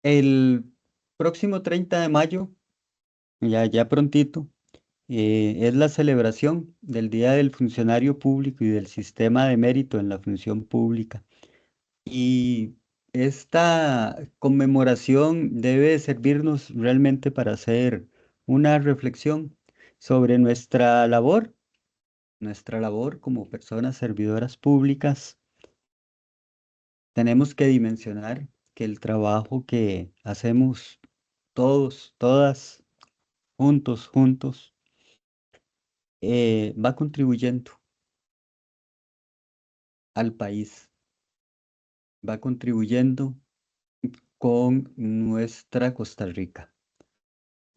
El próximo 30 de mayo, ya prontito, es la celebración del Día del Funcionario Público y del Sistema de Mérito en la Función Pública. Y esta conmemoración debe servirnos realmente para hacer una reflexión sobre nuestra labor como personas servidoras públicas. Tenemos que dimensionar que el trabajo que hacemos todos, todas, juntos, va contribuyendo al país, va contribuyendo con nuestra Costa Rica.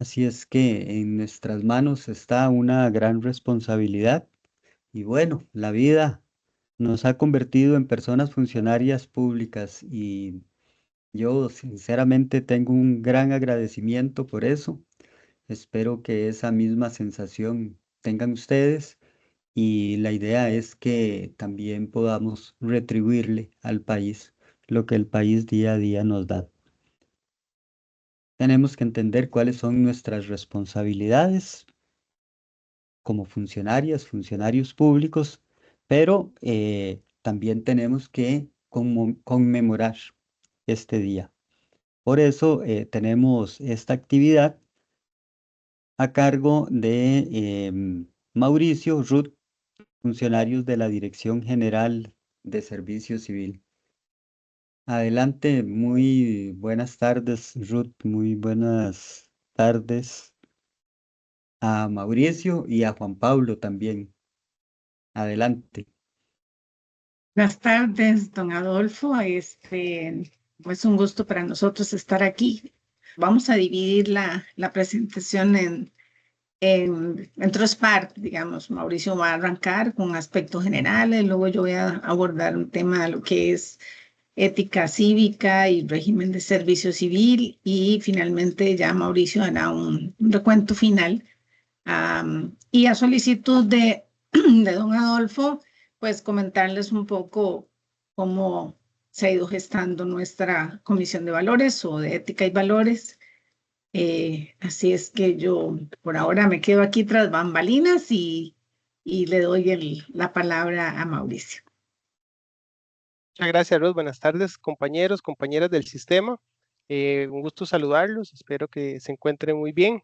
Así es que en nuestras manos está una gran responsabilidad y bueno, la vida nos ha convertido en personas funcionarias públicas y yo sinceramente tengo un gran agradecimiento por eso. Espero que esa misma sensación tengan ustedes y la idea es que también podamos retribuirle al país lo que el país día a día nos da. Tenemos que entender cuáles son nuestras responsabilidades como funcionarias, funcionarios públicos, pero también tenemos que conmemorar este día. Por eso tenemos esta actividad a cargo de Mauricio Ruth, funcionarios de la Dirección General de Servicio Civil. Adelante, muy buenas tardes, Ruth, muy buenas tardes a Mauricio y a Juan Pablo también. Adelante. Buenas tardes, don Adolfo. Es un gusto para nosotros estar aquí. Vamos a dividir la presentación en tres partes, digamos. Mauricio va a arrancar con aspectos generales, luego yo voy a abordar un tema de lo que es ética cívica y régimen de servicio civil y finalmente ya Mauricio hará un recuento final. Y a solicitud de don Adolfo, pues comentarles un poco cómo se ha ido gestando nuestra comisión de valores o de ética y valores. Así es que yo por ahora me quedo aquí tras bambalinas y le doy la palabra a Mauricio. Muchas gracias, Ruth. Buenas tardes, compañeros, compañeras del sistema. Un gusto saludarlos. Espero que se encuentren muy bien.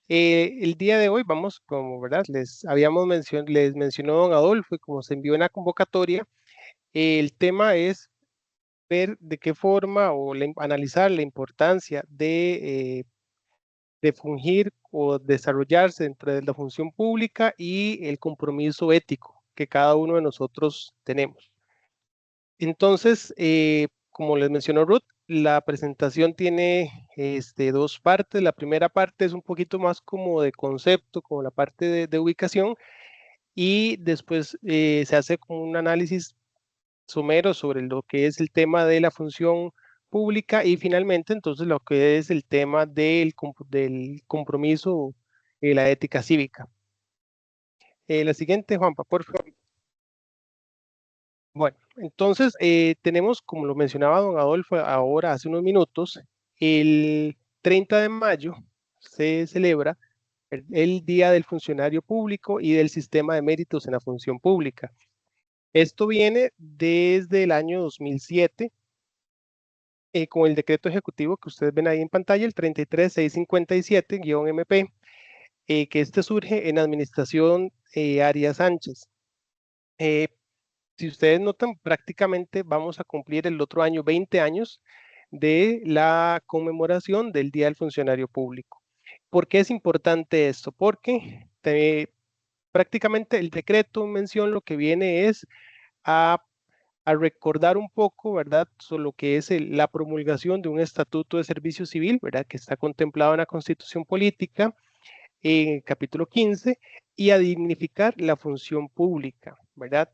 El día de hoy vamos, como verdad, les mencionó don Adolfo y como se envió en la convocatoria, el tema es ver de qué forma analizar la importancia de fungir o desarrollarse dentro de la función pública y el compromiso ético que cada uno de nosotros tenemos. Entonces, como les mencionó Ruth, la presentación tiene dos partes. La primera parte es un poquito más como de concepto, como la parte de ubicación, y después se hace como un análisis somero sobre lo que es el tema de la función pública y finalmente entonces lo que es el tema del compromiso y la ética cívica. La siguiente, Juanpa, por favor. Bueno, entonces tenemos, como lo mencionaba don Adolfo ahora hace unos minutos, el 30 de mayo se celebra el Día del Funcionario Público y del Sistema de Méritos en la Función Pública. Esto viene desde el año 2007 con el decreto ejecutivo que ustedes ven ahí en pantalla, el 33657-MP, que este surge en administración Arias Sánchez. Si ustedes notan, prácticamente vamos a cumplir el otro año 20 años de la conmemoración del Día del Funcionario Público. ¿Por qué es importante esto? Porque prácticamente el decreto en mención lo que viene es a, a recordar un poco, ¿verdad?, sobre lo que es la promulgación de un estatuto de servicio civil, ¿verdad?, que está contemplado en la Constitución Política, en el capítulo 15, y a dignificar la función pública, ¿verdad?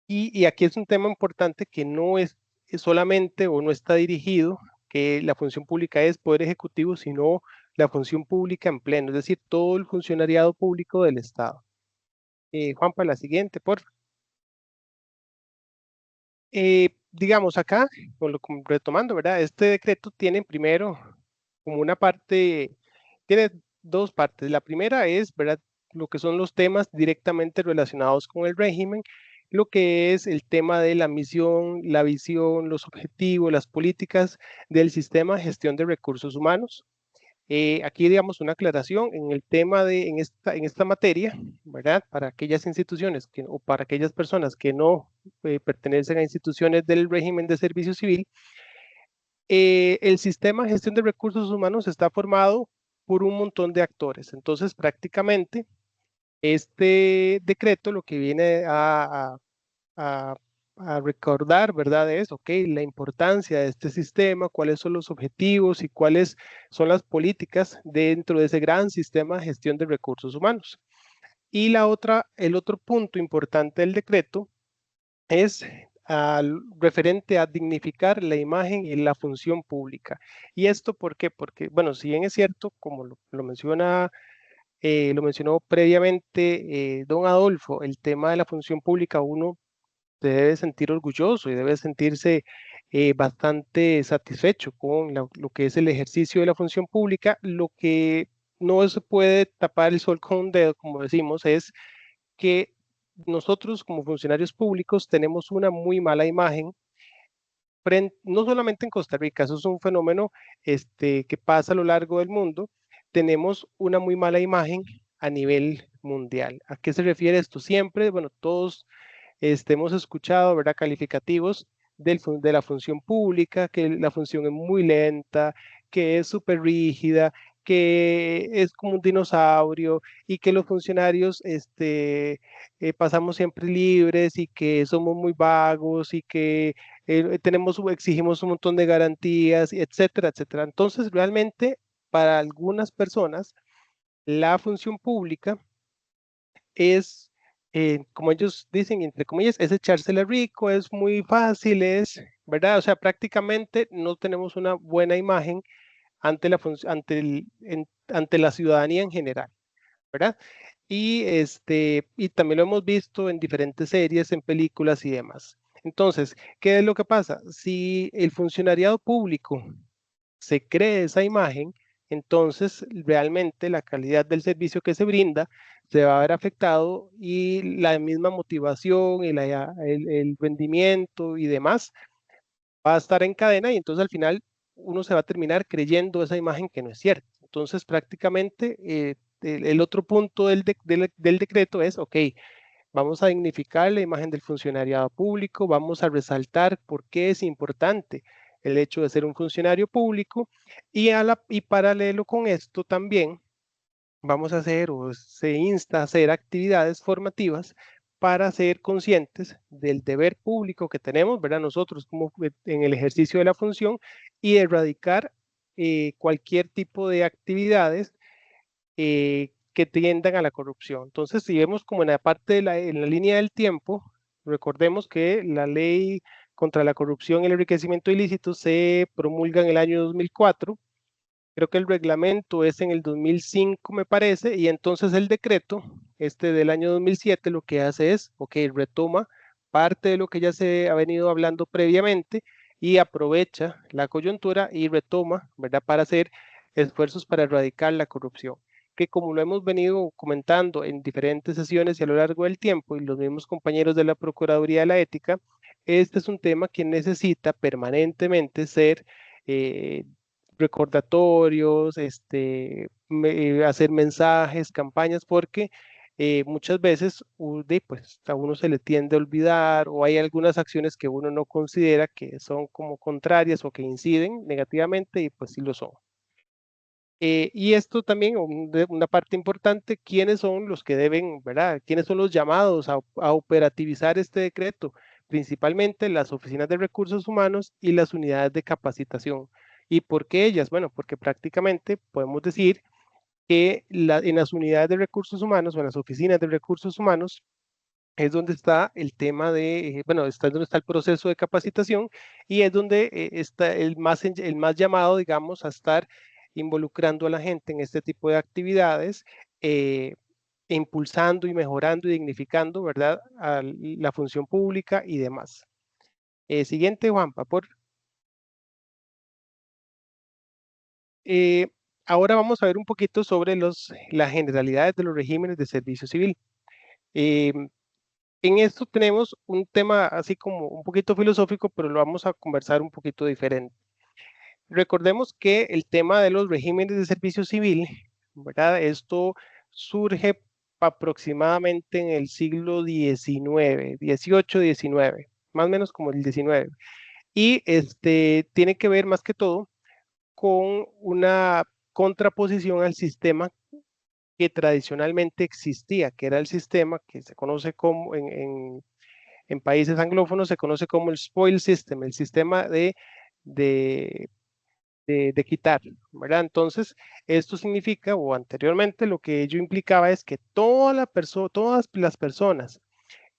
Y aquí es un tema importante que no es solamente o no está dirigido, que la función pública es poder ejecutivo, sino la función pública en pleno, es decir, todo el funcionariado público del Estado. Juan, para la siguiente, por favor. digamos acá, como retomando, ¿verdad? Este decreto tiene primero como una parte, tiene dos partes. La primera es, ¿verdad? Lo que son los temas directamente relacionados con el régimen, lo que es el tema de la misión, la visión, los objetivos, las políticas del sistema de gestión de recursos humanos. Aquí, digamos, una aclaración en el tema en esta materia, ¿verdad? Para aquellas instituciones o para aquellas personas que no pertenecen a instituciones del régimen de servicio civil, el sistema de gestión de recursos humanos está formado por un montón de actores. Entonces, prácticamente, este decreto lo que viene a, a recordar, ¿verdad? Es, ok, la importancia de este sistema, cuáles son los objetivos y cuáles son las políticas dentro de ese gran sistema de gestión de recursos humanos. Y el otro punto importante del decreto es referente a dignificar la imagen y la función pública. ¿Y esto por qué? Porque, bueno, si bien es cierto, como lo mencionó previamente don Adolfo, el tema de la función pública, uno se debe sentir orgulloso y debe sentirse bastante satisfecho con lo que es el ejercicio de la función pública. Lo que no se puede tapar el sol con un dedo, como decimos, es que nosotros como funcionarios públicos tenemos una muy mala imagen, no solamente en Costa Rica, eso es un fenómeno que pasa a lo largo del mundo, tenemos una muy mala imagen a nivel mundial. ¿A qué se refiere esto? Siempre, bueno, todos hemos escuchado, ¿verdad? Calificativos de la función pública, que la función es muy lenta, que es súper rígida, que es como un dinosaurio y que los funcionarios pasamos siempre libres y que somos muy vagos y que exigimos un montón de garantías, etcétera, etcétera. Entonces, realmente, para algunas personas, la función pública es, como ellos dicen, entre comillas, es echársela rico, es muy fácil, ¿verdad? O sea, prácticamente no tenemos una buena imagen ante la ciudadanía en general, ¿verdad? Y también lo hemos visto en diferentes series, en películas y demás. Entonces, ¿qué es lo que pasa? Si el funcionariado público se cree esa imagen, entonces realmente la calidad del servicio que se brinda se va a ver afectado y la misma motivación y el rendimiento y demás va a estar en cadena y entonces al final uno se va a terminar creyendo esa imagen que no es cierta. Entonces prácticamente el otro punto del decreto es, ok, vamos a dignificar la imagen del funcionariado público, vamos a resaltar por qué es importante el hecho de ser un funcionario público y paralelo con esto también vamos a hacer o se insta a hacer actividades formativas para ser conscientes del deber público que tenemos, ¿verdad? Nosotros como en el ejercicio de la función y erradicar cualquier tipo de actividades que tiendan a la corrupción. Entonces, si vemos como en la parte en la línea del tiempo, recordemos que la ley contra la corrupción y el enriquecimiento ilícito se promulga en el año 2004. Creo que el reglamento es en el 2005, me parece, y entonces el decreto, del año 2007, lo que hace es, ok, retoma parte de lo que ya se ha venido hablando previamente y aprovecha la coyuntura y retoma, ¿verdad?, para hacer esfuerzos para erradicar la corrupción, que como lo hemos venido comentando en diferentes sesiones y a lo largo del tiempo, y los mismos compañeros de la Procuraduría de la Ética, este es un tema que necesita permanentemente ser recordatorios, hacer mensajes, campañas, porque muchas veces pues, a uno se le tiende a olvidar o hay algunas acciones que uno no considera que son como contrarias o que inciden negativamente y pues sí lo son. Y esto también, una parte importante, ¿quiénes son los que deben, verdad? ¿Quiénes son los llamados a operativizar este decreto? Principalmente las oficinas de recursos humanos y las unidades de capacitación. ¿Y por qué ellas? Bueno, porque prácticamente podemos decir que en las unidades de recursos humanos o en las oficinas de recursos humanos es donde está el tema bueno, es donde está el proceso de capacitación y es donde está el más llamado, digamos, a estar involucrando a la gente en este tipo de actividades, eh, impulsando y mejorando y dignificando, ¿verdad?, a la función pública y demás. Siguiente, Juanpa, por. Ahora vamos a ver un poquito sobre las generalidades de los regímenes de servicio civil. En esto tenemos un tema así como un poquito filosófico, pero lo vamos a conversar un poquito diferente. Recordemos que el tema de los regímenes de servicio civil, ¿verdad? Esto surge aproximadamente en el siglo XIX, XVIII, XIX, más o menos como el XIX. Y tiene que ver más que todo con una contraposición al sistema que tradicionalmente existía, que era el sistema que se conoce como en países anglófonos se conoce como el spoil system, el sistema de, de quitar, ¿verdad? Entonces, esto significa, o anteriormente lo que ello implicaba es que todas las personas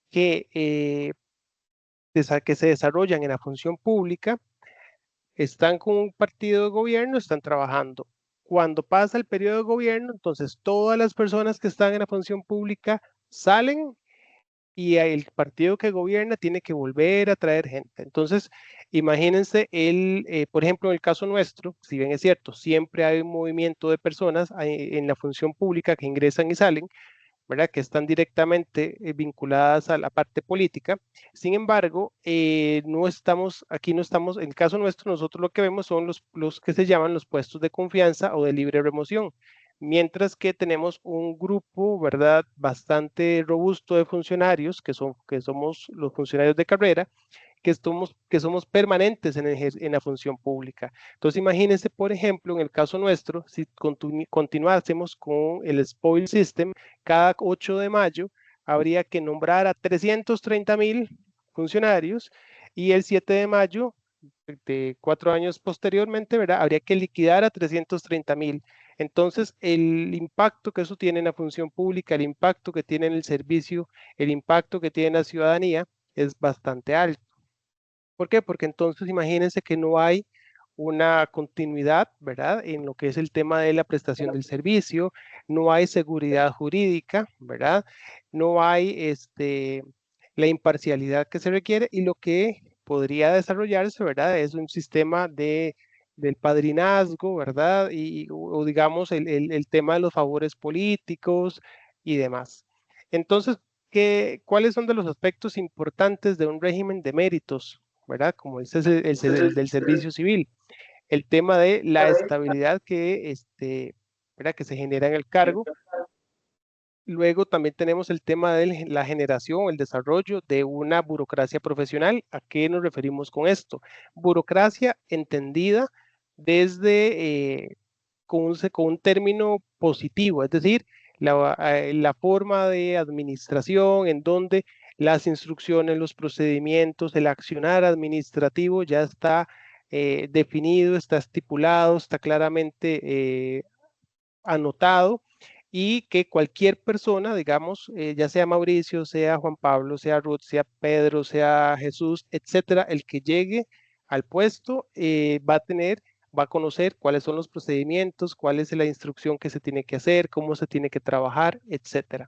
que, que se desarrollan en la función pública están con un partido de gobierno, están trabajando. Cuando pasa el periodo de gobierno, entonces todas las personas que están en la función pública salen y el partido que gobierna tiene que volver a traer gente. Entonces, imagínense, por ejemplo, en el caso nuestro, si bien es cierto, siempre hay un movimiento de personas en la función pública que ingresan y salen, ¿verdad? Que están directamente vinculadas a la parte política. Sin embargo, no estamos, en el caso nuestro, nosotros lo que vemos son los que se llaman los puestos de confianza o de libre remoción, mientras que tenemos un grupo, ¿verdad? Bastante robusto de funcionarios, que somos los funcionarios de carrera, que somos permanentes en la función pública. Entonces, imagínense, por ejemplo, en el caso nuestro, si continuásemos con el spoil system, cada 8 de mayo habría que nombrar a 330,000 funcionarios y el 7 de mayo de 4 años posteriormente, ¿verdad? Habría que liquidar a 330,000. Entonces, el impacto que eso tiene en la función pública, el impacto que tiene en el servicio, el impacto que tiene en la ciudadanía es bastante alto. ¿Por qué? Porque entonces imagínense que no hay una continuidad, ¿verdad? En lo que es el tema de la prestación del servicio, no hay seguridad jurídica, ¿verdad? No hay la imparcialidad que se requiere y lo que podría desarrollarse, ¿verdad? Es un sistema del padrinazgo, ¿verdad? O digamos el tema de los favores políticos y demás. Entonces, ¿cuáles son de los aspectos importantes de un régimen de méritos? ¿Verdad? Como ese es el del servicio civil. El tema de la estabilidad ¿verdad? Que se genera en el cargo. Luego también tenemos el tema de la generación, el desarrollo de una burocracia profesional. ¿A qué nos referimos con esto? Burocracia entendida desde, con un término positivo, es decir, la forma de administración en donde las instrucciones, los procedimientos, el accionar administrativo ya está definido, está estipulado, está claramente anotado y que cualquier persona, digamos, ya sea Mauricio, sea Juan Pablo, sea Ruth, sea Pedro, sea Jesús, etcétera, el que llegue al puesto va a conocer cuáles son los procedimientos, cuál es la instrucción que se tiene que hacer, cómo se tiene que trabajar, etcétera.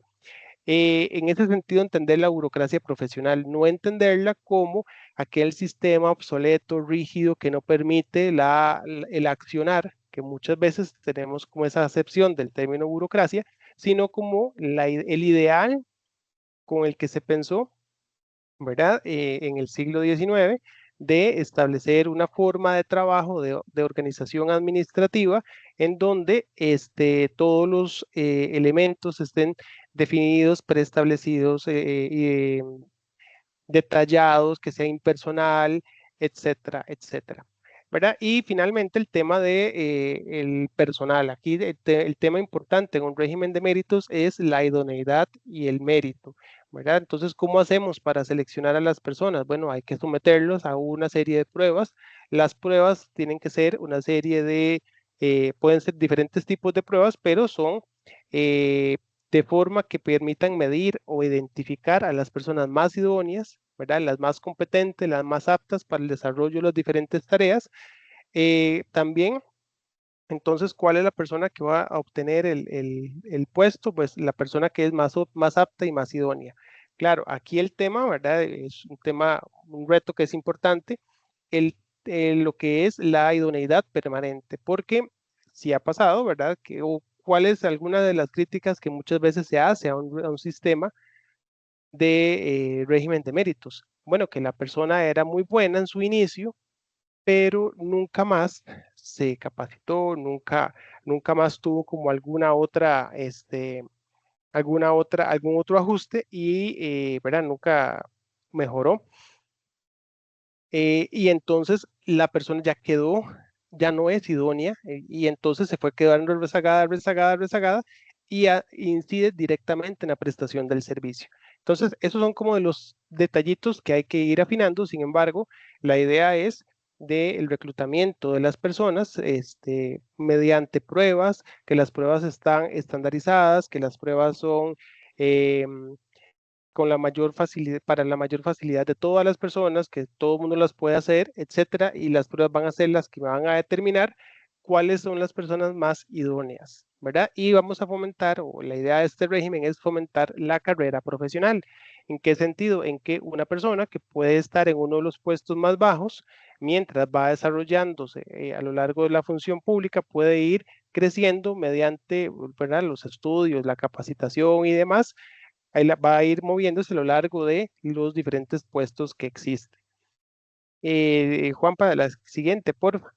En ese sentido, entender la burocracia profesional, no entenderla como aquel sistema obsoleto, rígido, que no permite el accionar, que muchas veces tenemos como esa acepción del término burocracia, sino como el ideal con el que se pensó, ¿verdad? En el siglo XIX, de establecer una forma de trabajo, de organización administrativa, en donde todos los elementos estén definidos, preestablecidos, detallados, que sea impersonal, etcétera, etcétera. ¿Verdad? Y finalmente el tema de el personal. Aquí el tema importante en un régimen de méritos es la idoneidad y el mérito, ¿verdad? Entonces, ¿cómo hacemos para seleccionar a las personas? Bueno, hay que someterlos a una serie de pruebas. Las pruebas tienen que ser una serie pueden ser diferentes tipos de pruebas, pero son de forma que permitan medir o identificar a las personas más idóneas, ¿verdad? Las más competentes, las más aptas para el desarrollo de las diferentes tareas. También, entonces, ¿cuál es la persona que va a obtener el puesto? Pues la persona que es más apta y más idónea. Claro, aquí el tema, ¿verdad? Es un tema, un reto que es importante, lo que es la idoneidad permanente, porque si ha pasado, ¿verdad? O cuál es alguna de las críticas que muchas veces se hace a un sistema de régimen de méritos. Bueno, que la persona era muy buena en su inicio, pero nunca más se capacitó, nunca más tuvo como algún otro ajuste y, ¿verdad? Nunca mejoró. Y entonces la persona ya quedó, ya no es idónea, y entonces se fue quedando rezagada, rezagada, rezagada, y incide directamente en la prestación del servicio. Entonces, esos son como de los detallitos que hay que ir afinando. Sin embargo, la idea es del reclutamiento de las personas mediante pruebas, que las pruebas están estandarizadas, que las pruebas son con la mayor facilidad, para la mayor facilidad de todas las personas, que todo el mundo las puede hacer, etcétera, y las pruebas van a ser las que van a determinar cuáles son las personas más idóneas, ¿verdad? Y vamos a fomentar, o la idea de este régimen es fomentar la carrera profesional. ¿En qué sentido? En que una persona que puede estar en uno de los puestos más bajos, mientras va desarrollándose a lo largo de la función pública, puede ir creciendo mediante, ¿verdad?, los estudios, la capacitación y demás. Ahí va a ir moviéndose a lo largo de los diferentes puestos que existen. Juan, para la siguiente, por favor.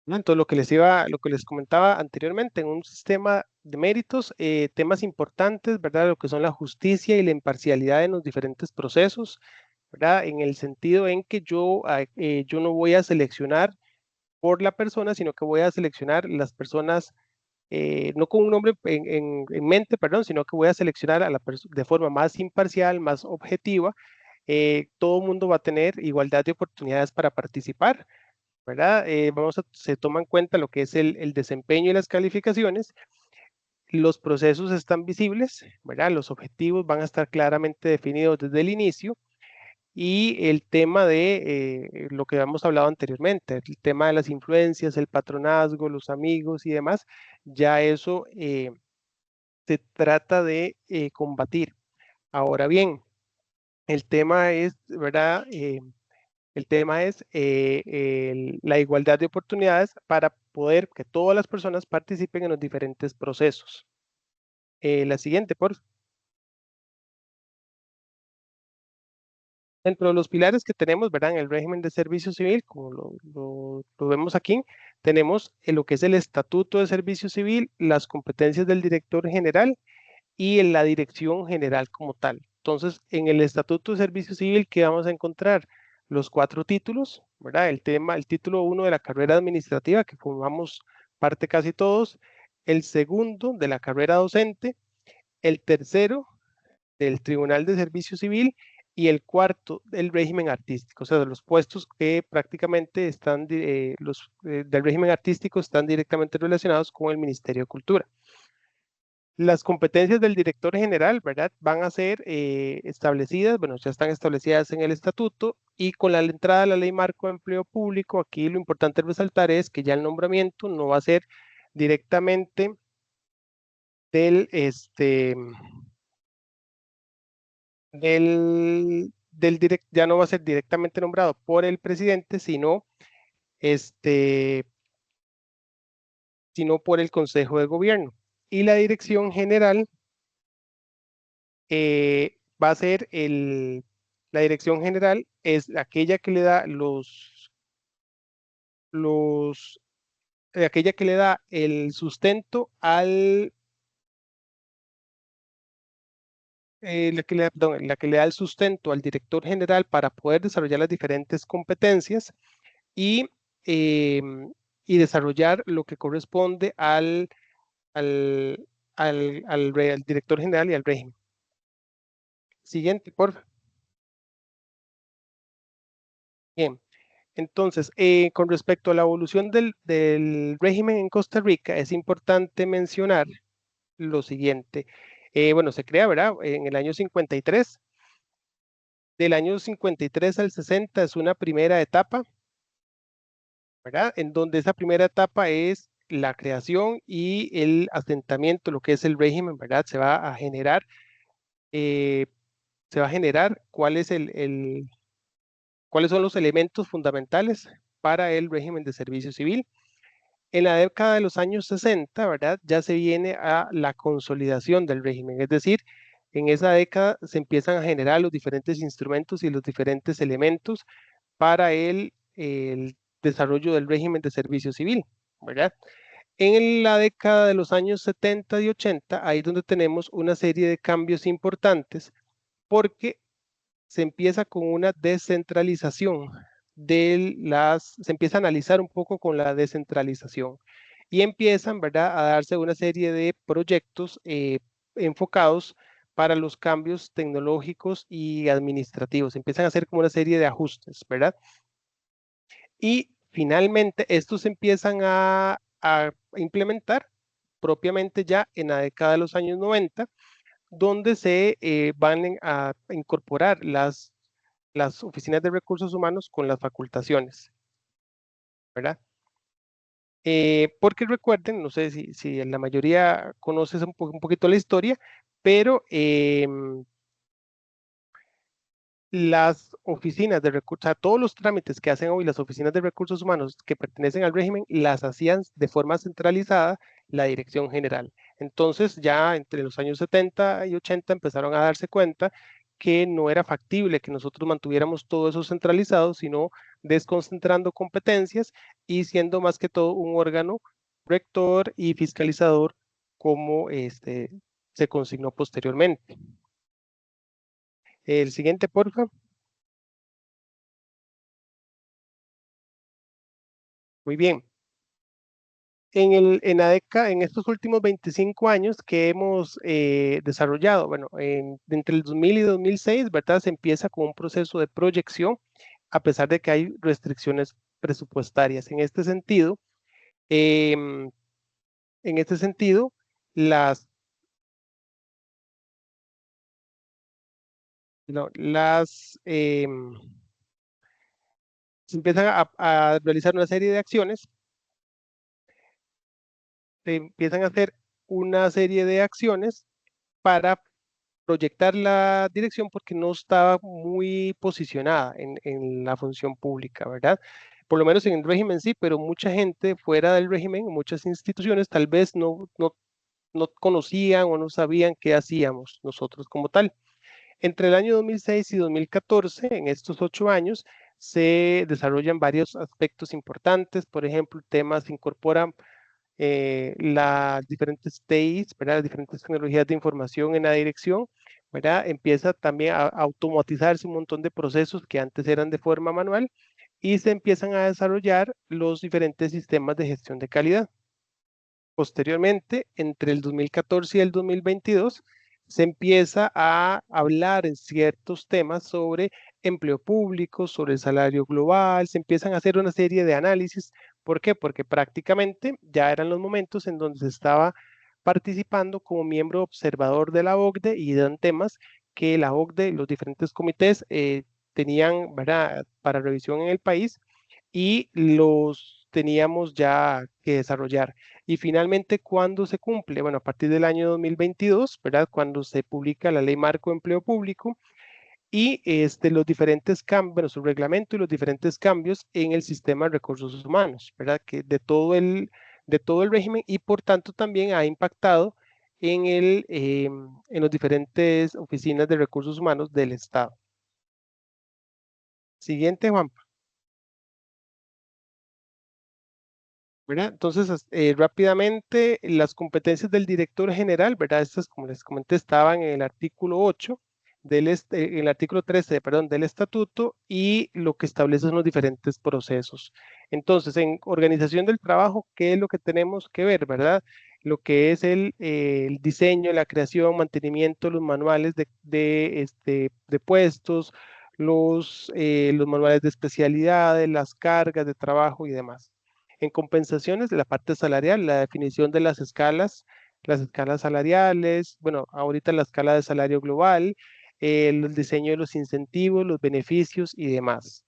¿No? Entonces, lo que les comentaba anteriormente, en un sistema de méritos, temas importantes, ¿verdad? Lo que son la justicia y la imparcialidad en los diferentes procesos, ¿verdad? En el sentido en que yo no voy a seleccionar por la persona, sino que voy a seleccionar las personas no con un nombre en mente, perdón, sino que voy a seleccionar a la persona de forma más imparcial, más objetiva. Todo el mundo va a tener igualdad de oportunidades para participar, ¿verdad? Se toma en cuenta lo que es el desempeño y las calificaciones. Los procesos están visibles, ¿verdad? Los objetivos van a estar claramente definidos desde el inicio. Y el tema de lo que habíamos hablado anteriormente, el tema de las influencias, el patronazgo, los amigos y demás, ya eso se trata de combatir. Ahora bien, el tema es, ¿verdad? El tema es la igualdad de oportunidades para poder que todas las personas participen en los diferentes procesos. La siguiente, por favor. Dentro de los pilares que tenemos, ¿verdad? En el régimen de servicio civil, como lo vemos aquí, tenemos lo que es el Estatuto de Servicio Civil, las competencias del director general y en la dirección general como tal. Entonces, en el Estatuto de Servicio Civil, ¿qué vamos a encontrar? Los 4 títulos, ¿verdad? El título 1 de la carrera administrativa, que formamos parte casi todos, el segundo de la carrera docente, el tercero del Tribunal de Servicio Civil y el cuarto del régimen artístico, o sea, de los puestos que prácticamente están, del régimen artístico están directamente relacionados con el Ministerio de Cultura. Las competencias del director general, ¿verdad? Van a ser establecidas, bueno, ya están establecidas en el estatuto y con la entrada de la Ley Marco de Empleo Público, aquí lo importante resaltar es que ya el nombramiento no va a ser directamente del, ya no va a ser directamente nombrado por el presidente, sino por el Consejo de Gobierno. Y la dirección general va a ser la dirección general es aquella que le da aquella que le da el sustento la que le da el sustento al director general para poder desarrollar las diferentes competencias y, y desarrollar lo que corresponde al, al director general y al régimen. Siguiente, por favor. Bien, entonces, con respecto a la evolución del régimen en Costa Rica, es importante mencionar lo siguiente. Bueno, se crea, ¿verdad? En el año 53. Del año 53 al 60 es una primera etapa, ¿verdad? En donde esa primera etapa es la creación y el asentamiento, lo que es el régimen, ¿verdad? Se va a generar cuáles son los elementos fundamentales para el régimen de servicio civil. En la década de los años 60, ¿verdad? Ya se viene a la consolidación del régimen, es decir, en esa década se empiezan a generar los diferentes instrumentos y los diferentes elementos para el desarrollo del régimen de servicio civil, ¿verdad? En la década de los años 70 y 80, ahí es donde tenemos una serie de cambios importantes, porque se empieza con una descentralización se empieza a analizar un poco con la descentralización y empiezan, ¿verdad?, a darse una serie de proyectos enfocados para los cambios tecnológicos y administrativos. Empiezan a hacer como una serie de ajustes, ¿verdad? Y finalmente estos se empiezan a implementar propiamente ya en la década de los años 90, donde se van a incorporar las oficinas de recursos humanos con las facultaciones, ¿verdad? Porque recuerden, no sé si la mayoría conoces un poquito la historia, pero las oficinas de recursos, o sea, todos los trámites que hacen hoy las oficinas de recursos humanos que pertenecen al régimen, las hacían de forma centralizada la Dirección General. Entonces, ya entre los años 70 y 80 empezaron a darse cuenta que no era factible que nosotros mantuviéramos todo eso centralizado, sino desconcentrando competencias y siendo más que todo un órgano rector y fiscalizador, como se consignó posteriormente. El siguiente, por favor. Muy bien. En estos últimos 25 años que hemos desarrollado, bueno, entre el 2000 y 2006, ¿verdad? Se empieza con un proceso de proyección, a pesar de que hay restricciones presupuestarias. En este sentido, las, no, las, se empiezan a realizar una serie de acciones, se empiezan a hacer una serie de acciones para proyectar la dirección, porque no estaba muy posicionada en la función pública, ¿verdad? Por lo menos en el régimen sí, pero mucha gente fuera del régimen, muchas instituciones tal vez no conocían o no sabían qué hacíamos nosotros como tal. Entre el año 2006 y 2014, en estos 8 años, se desarrollan varios aspectos importantes. Por ejemplo, temas incorporan las diferentes TIs, ¿verdad? Las diferentes tecnologías de información en la dirección, ¿verdad? Empieza también a automatizarse un montón de procesos que antes eran de forma manual y se empiezan a desarrollar los diferentes sistemas de gestión de calidad. Posteriormente, entre el 2014 y el 2022, se empieza a hablar en ciertos temas sobre empleo público, sobre el salario global, se empiezan a hacer una serie de análisis. ¿Por qué? Porque prácticamente ya eran los momentos en donde se estaba participando como miembro observador de la OCDE y eran temas que la OCDE, los diferentes comités tenían, ¿verdad?, para revisión en el país y los teníamos ya que desarrollar. Y finalmente, ¿cuándo se cumple? Bueno, a partir del año 2022, ¿verdad? Cuando se publica la Ley Marco de Empleo Público y los diferentes cambios, bueno, su reglamento y los diferentes cambios en el sistema de recursos humanos, ¿verdad? Que de todo el régimen y por tanto también ha impactado en las diferentes oficinas de recursos humanos del Estado. Siguiente, Juan. ¿Verdad? Entonces, rápidamente, las competencias del director general, ¿verdad? Estas, como les comenté, estaban en el artículo 8, en el artículo 13, perdón, del estatuto y lo que establece son los diferentes procesos. Entonces, en organización del trabajo, ¿qué es lo que tenemos que ver, verdad? Lo que es el diseño, la creación, mantenimiento, los manuales de puestos, los manuales de especialidades, las cargas de trabajo y demás. En compensaciones, la parte salarial, la definición de las escalas salariales, bueno, ahorita la escala de salario global, el diseño de los incentivos, los beneficios y demás.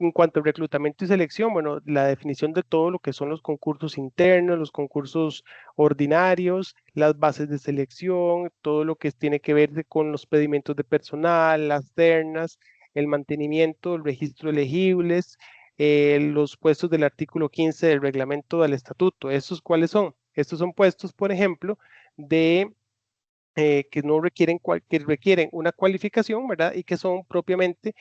En cuanto al reclutamiento y selección, bueno, la definición de todo lo que son los concursos internos, los concursos ordinarios, las bases de selección, todo lo que tiene que ver con los pedimentos de personal, las ternas, el mantenimiento, el registro de elegibles, los puestos del artículo 15 del reglamento del estatuto. ¿Estos cuáles son? Estos son puestos, por ejemplo, de que no requieren, que requieren una cualificación, ¿verdad? Y que son propiamente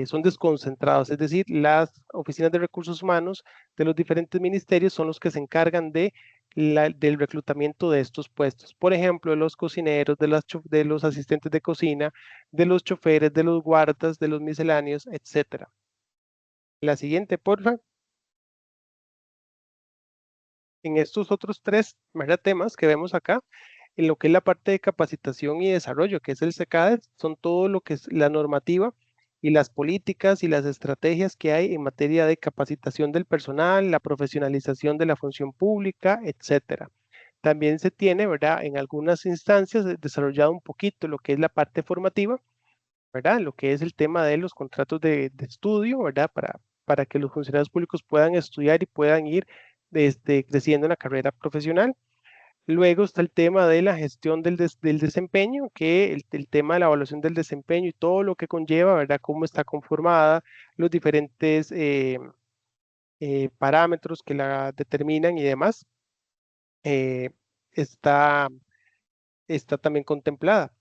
son desconcentrados, es decir, las oficinas de recursos humanos de los diferentes ministerios son los que se encargan del reclutamiento de estos puestos. Por ejemplo, de los cocineros, de los asistentes de cocina, de los choferes, de los guardas, de los misceláneos, etcétera. La siguiente, porfa. En estos otros tres, ¿verdad?, temas que vemos acá, en lo que es la parte de capacitación y desarrollo, que es el CECADES, son todo lo que es la normativa y las políticas y las estrategias que hay en materia de capacitación del personal, la profesionalización de la función pública, etcétera. También se tiene, ¿verdad?, en algunas instancias desarrollado un poquito lo que es la parte formativa, ¿verdad?, lo que es el tema de los contratos de estudio, ¿verdad?, para que los funcionarios públicos puedan estudiar y puedan ir creciendo en la carrera profesional. Luego está el tema de la gestión del desempeño, que el tema de la evaluación del desempeño y todo lo que conlleva, ¿verdad? Cómo está conformada, los diferentes parámetros que la determinan y demás, está también contemplada.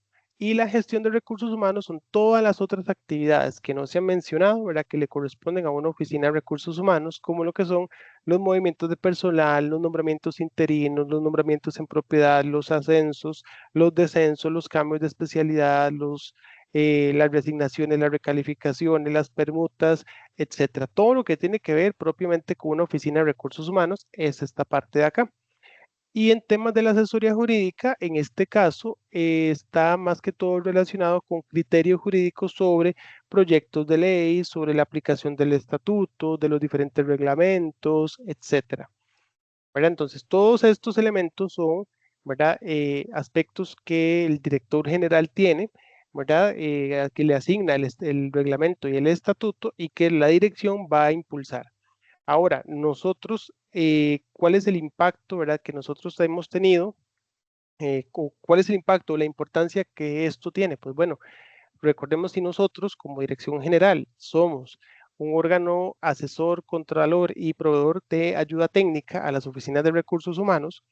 Y la gestión de recursos humanos son todas las otras actividades que no se han mencionado, ¿verdad?, que le corresponden a una oficina de recursos humanos, como lo que son los movimientos de personal, los nombramientos interinos, los nombramientos en propiedad, los ascensos, los descensos, los cambios de especialidad, las resignaciones, las recalificaciones, las permutas, etcétera. Todo lo que tiene que ver propiamente con una oficina de recursos humanos es esta parte de acá. Y en temas de la asesoría jurídica, en este caso, está más que todo relacionado con criterios jurídicos sobre proyectos de ley, sobre la aplicación del estatuto, de los diferentes reglamentos, etcétera. ¿Verdad? Entonces, todos estos elementos son, ¿verdad?, aspectos que el director general tiene, ¿verdad?, que le asigna el reglamento y el estatuto y que la dirección va a impulsar. Ahora, nosotros, ¿cuál es el impacto, verdad, que nosotros hemos tenido? ¿Cuál es el impacto, la importancia que esto tiene? Pues bueno, recordemos si nosotros como dirección general somos un órgano asesor, contralor y proveedor de ayuda técnica a las oficinas de recursos humanos,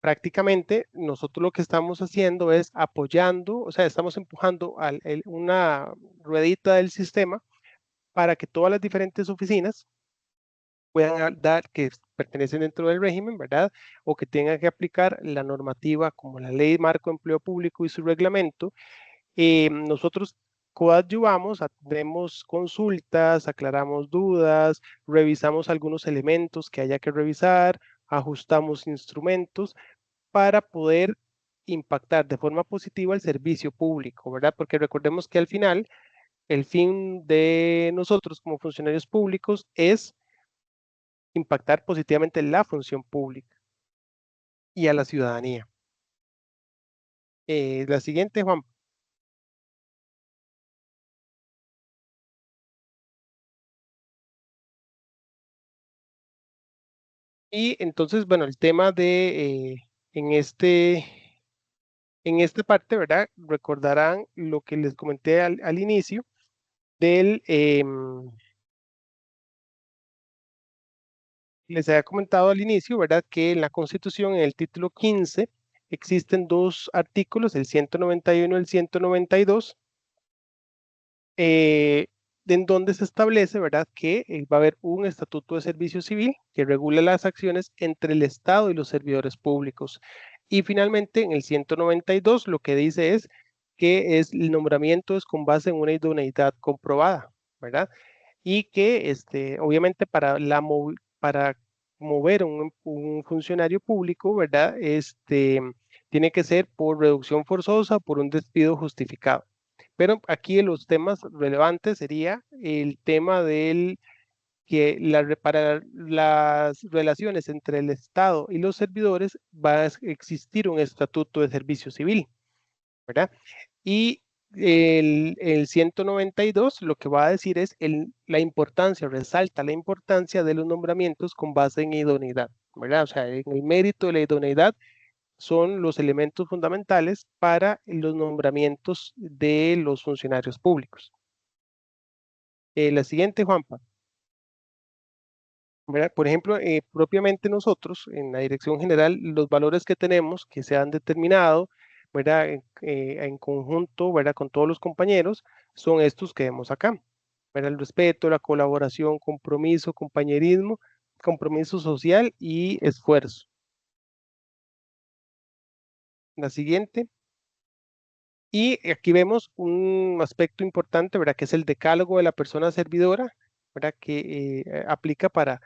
prácticamente nosotros lo que estamos haciendo es apoyando, o sea, estamos empujando una ruedita del sistema para que todas las diferentes oficinas puedan dar, que pertenecen dentro del régimen, ¿verdad? O que tengan que aplicar la normativa como la Ley Marco de Empleo Público y su reglamento. Nosotros coadyuvamos, atendemos consultas, aclaramos dudas, revisamos algunos elementos que haya que revisar, ajustamos instrumentos para poder impactar de forma positiva el servicio público, ¿verdad? Porque recordemos que al final, el fin de nosotros como funcionarios públicos es impactar positivamente la función pública y a la ciudadanía. La siguiente, Juan. Y entonces, bueno, el tema en esta parte, ¿verdad? Recordarán lo que les comenté al inicio les había comentado al inicio, ¿verdad?, que en la Constitución, en el título 15, existen dos artículos, el 191 y el 192, en donde se establece, ¿verdad?, que va a haber un estatuto de servicio civil que regula las acciones entre el Estado y los servidores públicos. Y finalmente, en el 192, lo que dice es que el nombramiento es con base en una idoneidad comprobada, ¿verdad? Y que, obviamente, para mover un funcionario público, ¿verdad?, tiene que ser por reducción forzosa, por un despido justificado. Pero aquí los temas relevantes sería el tema que para las relaciones entre el Estado y los servidores va a existir un estatuto de servicio civil, ¿verdad? Y el 192 lo que va a decir es la importancia, resalta la importancia de los nombramientos con base en idoneidad, ¿verdad? O sea, en el mérito de la idoneidad son los elementos fundamentales para los nombramientos de los funcionarios públicos. La siguiente, Juanpa. ¿Verdad? Por ejemplo, propiamente nosotros, en la dirección general, los valores que tenemos, que se han determinado, ¿verdad? En conjunto, ¿verdad? Con todos los compañeros, son estos que vemos acá, ¿verdad? El respeto, la colaboración, compromiso, compañerismo, compromiso social y esfuerzo. La siguiente. Y aquí vemos un aspecto importante, ¿verdad? Que es el decálogo de la persona servidora, ¿verdad? Que aplica para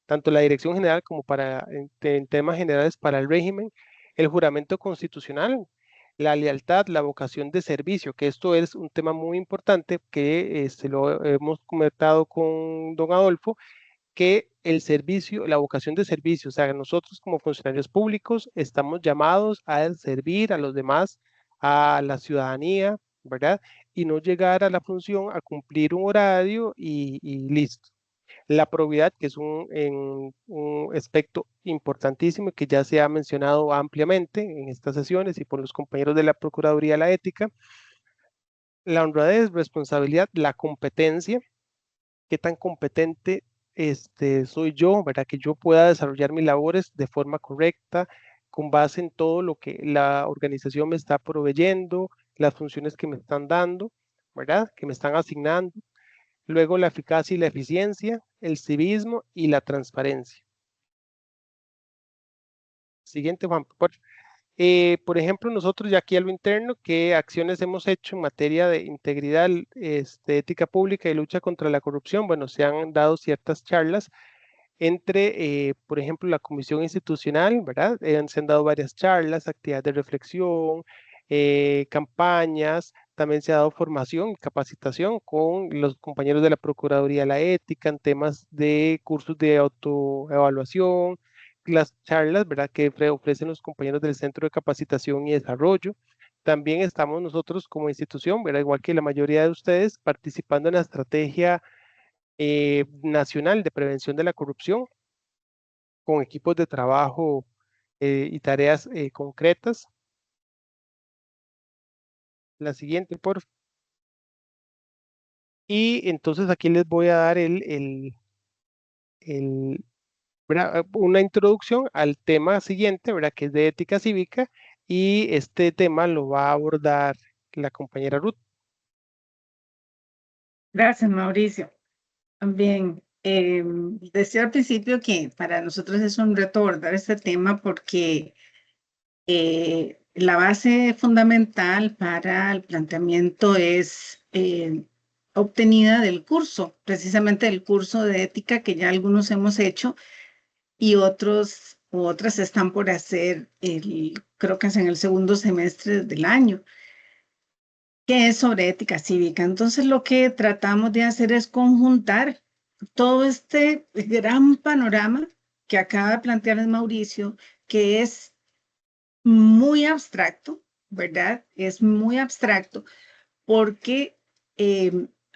tanto la dirección general como para en temas generales para el régimen, el juramento constitucional, la lealtad, la vocación de servicio, que esto es un tema muy importante que se lo hemos comentado con don Adolfo, que el servicio, la vocación de servicio, o sea, nosotros como funcionarios públicos estamos llamados a servir a los demás, a la ciudadanía, ¿verdad? Y no llegar a la función a cumplir un horario y listo. La probidad, que es un aspecto importantísimo que ya se ha mencionado ampliamente en estas sesiones y por los compañeros de la Procuraduría de la Ética. La honradez, responsabilidad, la competencia, qué tan competente soy yo, ¿verdad? Que yo pueda desarrollar mis labores de forma correcta, con base en todo lo que la organización me está proveyendo, las funciones que me están dando, ¿verdad? Que me están asignando. Luego la eficacia y la eficiencia, el civismo y la transparencia. Siguiente, Juan. Por ejemplo, nosotros ya aquí a lo interno, ¿qué acciones hemos hecho en materia de integridad, ética pública y lucha contra la corrupción? Bueno, se han dado ciertas charlas entre, por ejemplo, la comisión institucional, ¿verdad? Se han dado varias charlas, actividades de reflexión, campañas, también se ha dado formación y capacitación con los compañeros de la Procuraduría de la Ética en temas de cursos de autoevaluación, las charlas, ¿verdad? Que ofrecen los compañeros del Centro de Capacitación y Desarrollo. También estamos nosotros como institución, ¿verdad? Igual que la mayoría de ustedes, participando en la estrategia nacional de prevención de la corrupción con equipos de trabajo y tareas concretas. La siguiente, por favor. Y entonces aquí les voy a dar una introducción al tema siguiente, ¿verdad? Que es de ética cívica, y este tema lo va a abordar la compañera Ruth. Gracias, Mauricio. Bien, decía al principio que para nosotros es un reto abordar este tema porque la base fundamental para el planteamiento es obtenida del curso, precisamente del curso de ética que ya algunos hemos hecho y otros u otras están por hacer, creo que es en el segundo semestre del año, que es sobre ética cívica. Entonces lo que tratamos de hacer es conjuntar todo este gran panorama que acaba de plantear Mauricio, que es muy abstracto, ¿verdad? Es muy abstracto porque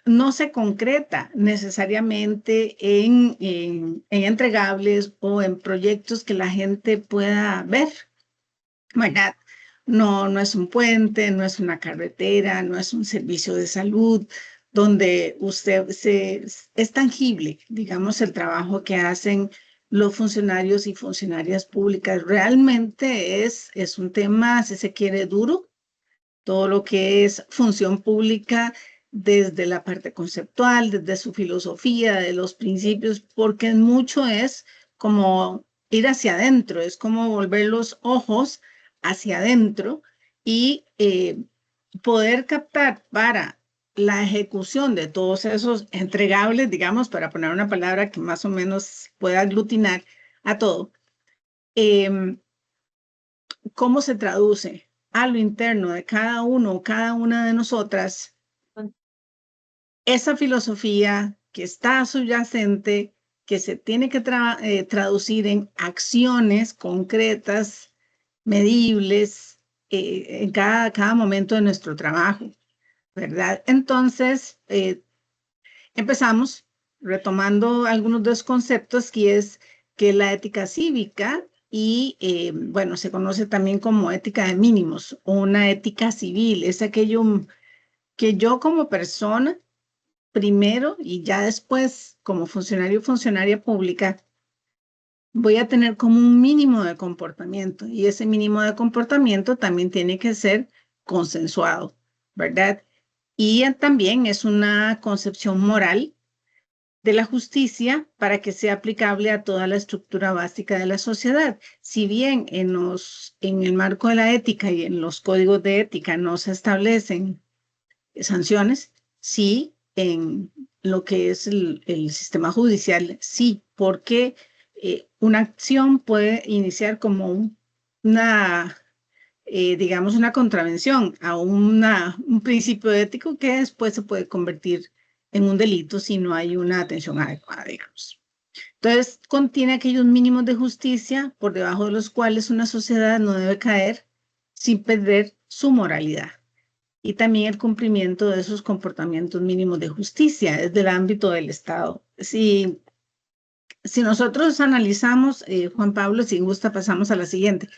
no se concreta necesariamente en entregables o en proyectos que la gente pueda ver, ¿verdad? No, no es un puente, no es una carretera, no es un servicio de salud donde es tangible, digamos, el trabajo que hacen los funcionarios y funcionarias públicas. Realmente es un tema, si se quiere, duro, todo lo que es función pública desde la parte conceptual, desde su filosofía, de los principios, porque mucho es como ir hacia adentro, es como volver los ojos hacia adentro y poder captar para la ejecución de todos esos entregables, digamos, para poner una palabra que más o menos pueda aglutinar a todo, cómo se traduce a lo interno de cada uno o cada una de nosotras esa filosofía que está subyacente, que se tiene que traducir en acciones concretas, medibles, en cada momento de nuestro trabajo. ¿verdad? Entonces, empezamos retomando algunos de los conceptos que es la ética cívica y, bueno, se conoce también como ética de mínimos o una ética civil. Es aquello que yo como persona, primero y ya después como funcionario o funcionaria pública, voy a tener como un mínimo de comportamiento y ese mínimo de comportamiento también tiene que ser consensuado, ¿verdad? Y también es una concepción moral de la justicia para que sea aplicable a toda la estructura básica de la sociedad. Si bien en el marco de la ética y en los códigos de ética no se establecen sanciones, sí en lo que es el sistema judicial, sí, porque una acción puede iniciar como digamos, una contravención a un principio ético que después se puede convertir en un delito si no hay una atención adecuada, digamos. Entonces, contiene aquellos mínimos de justicia por debajo de los cuales una sociedad no debe caer sin perder su moralidad. Y también el cumplimiento de esos comportamientos mínimos de justicia desde el ámbito del Estado. Si nosotros analizamos, Juan Pablo, si gusta, pasamos a la siguiente.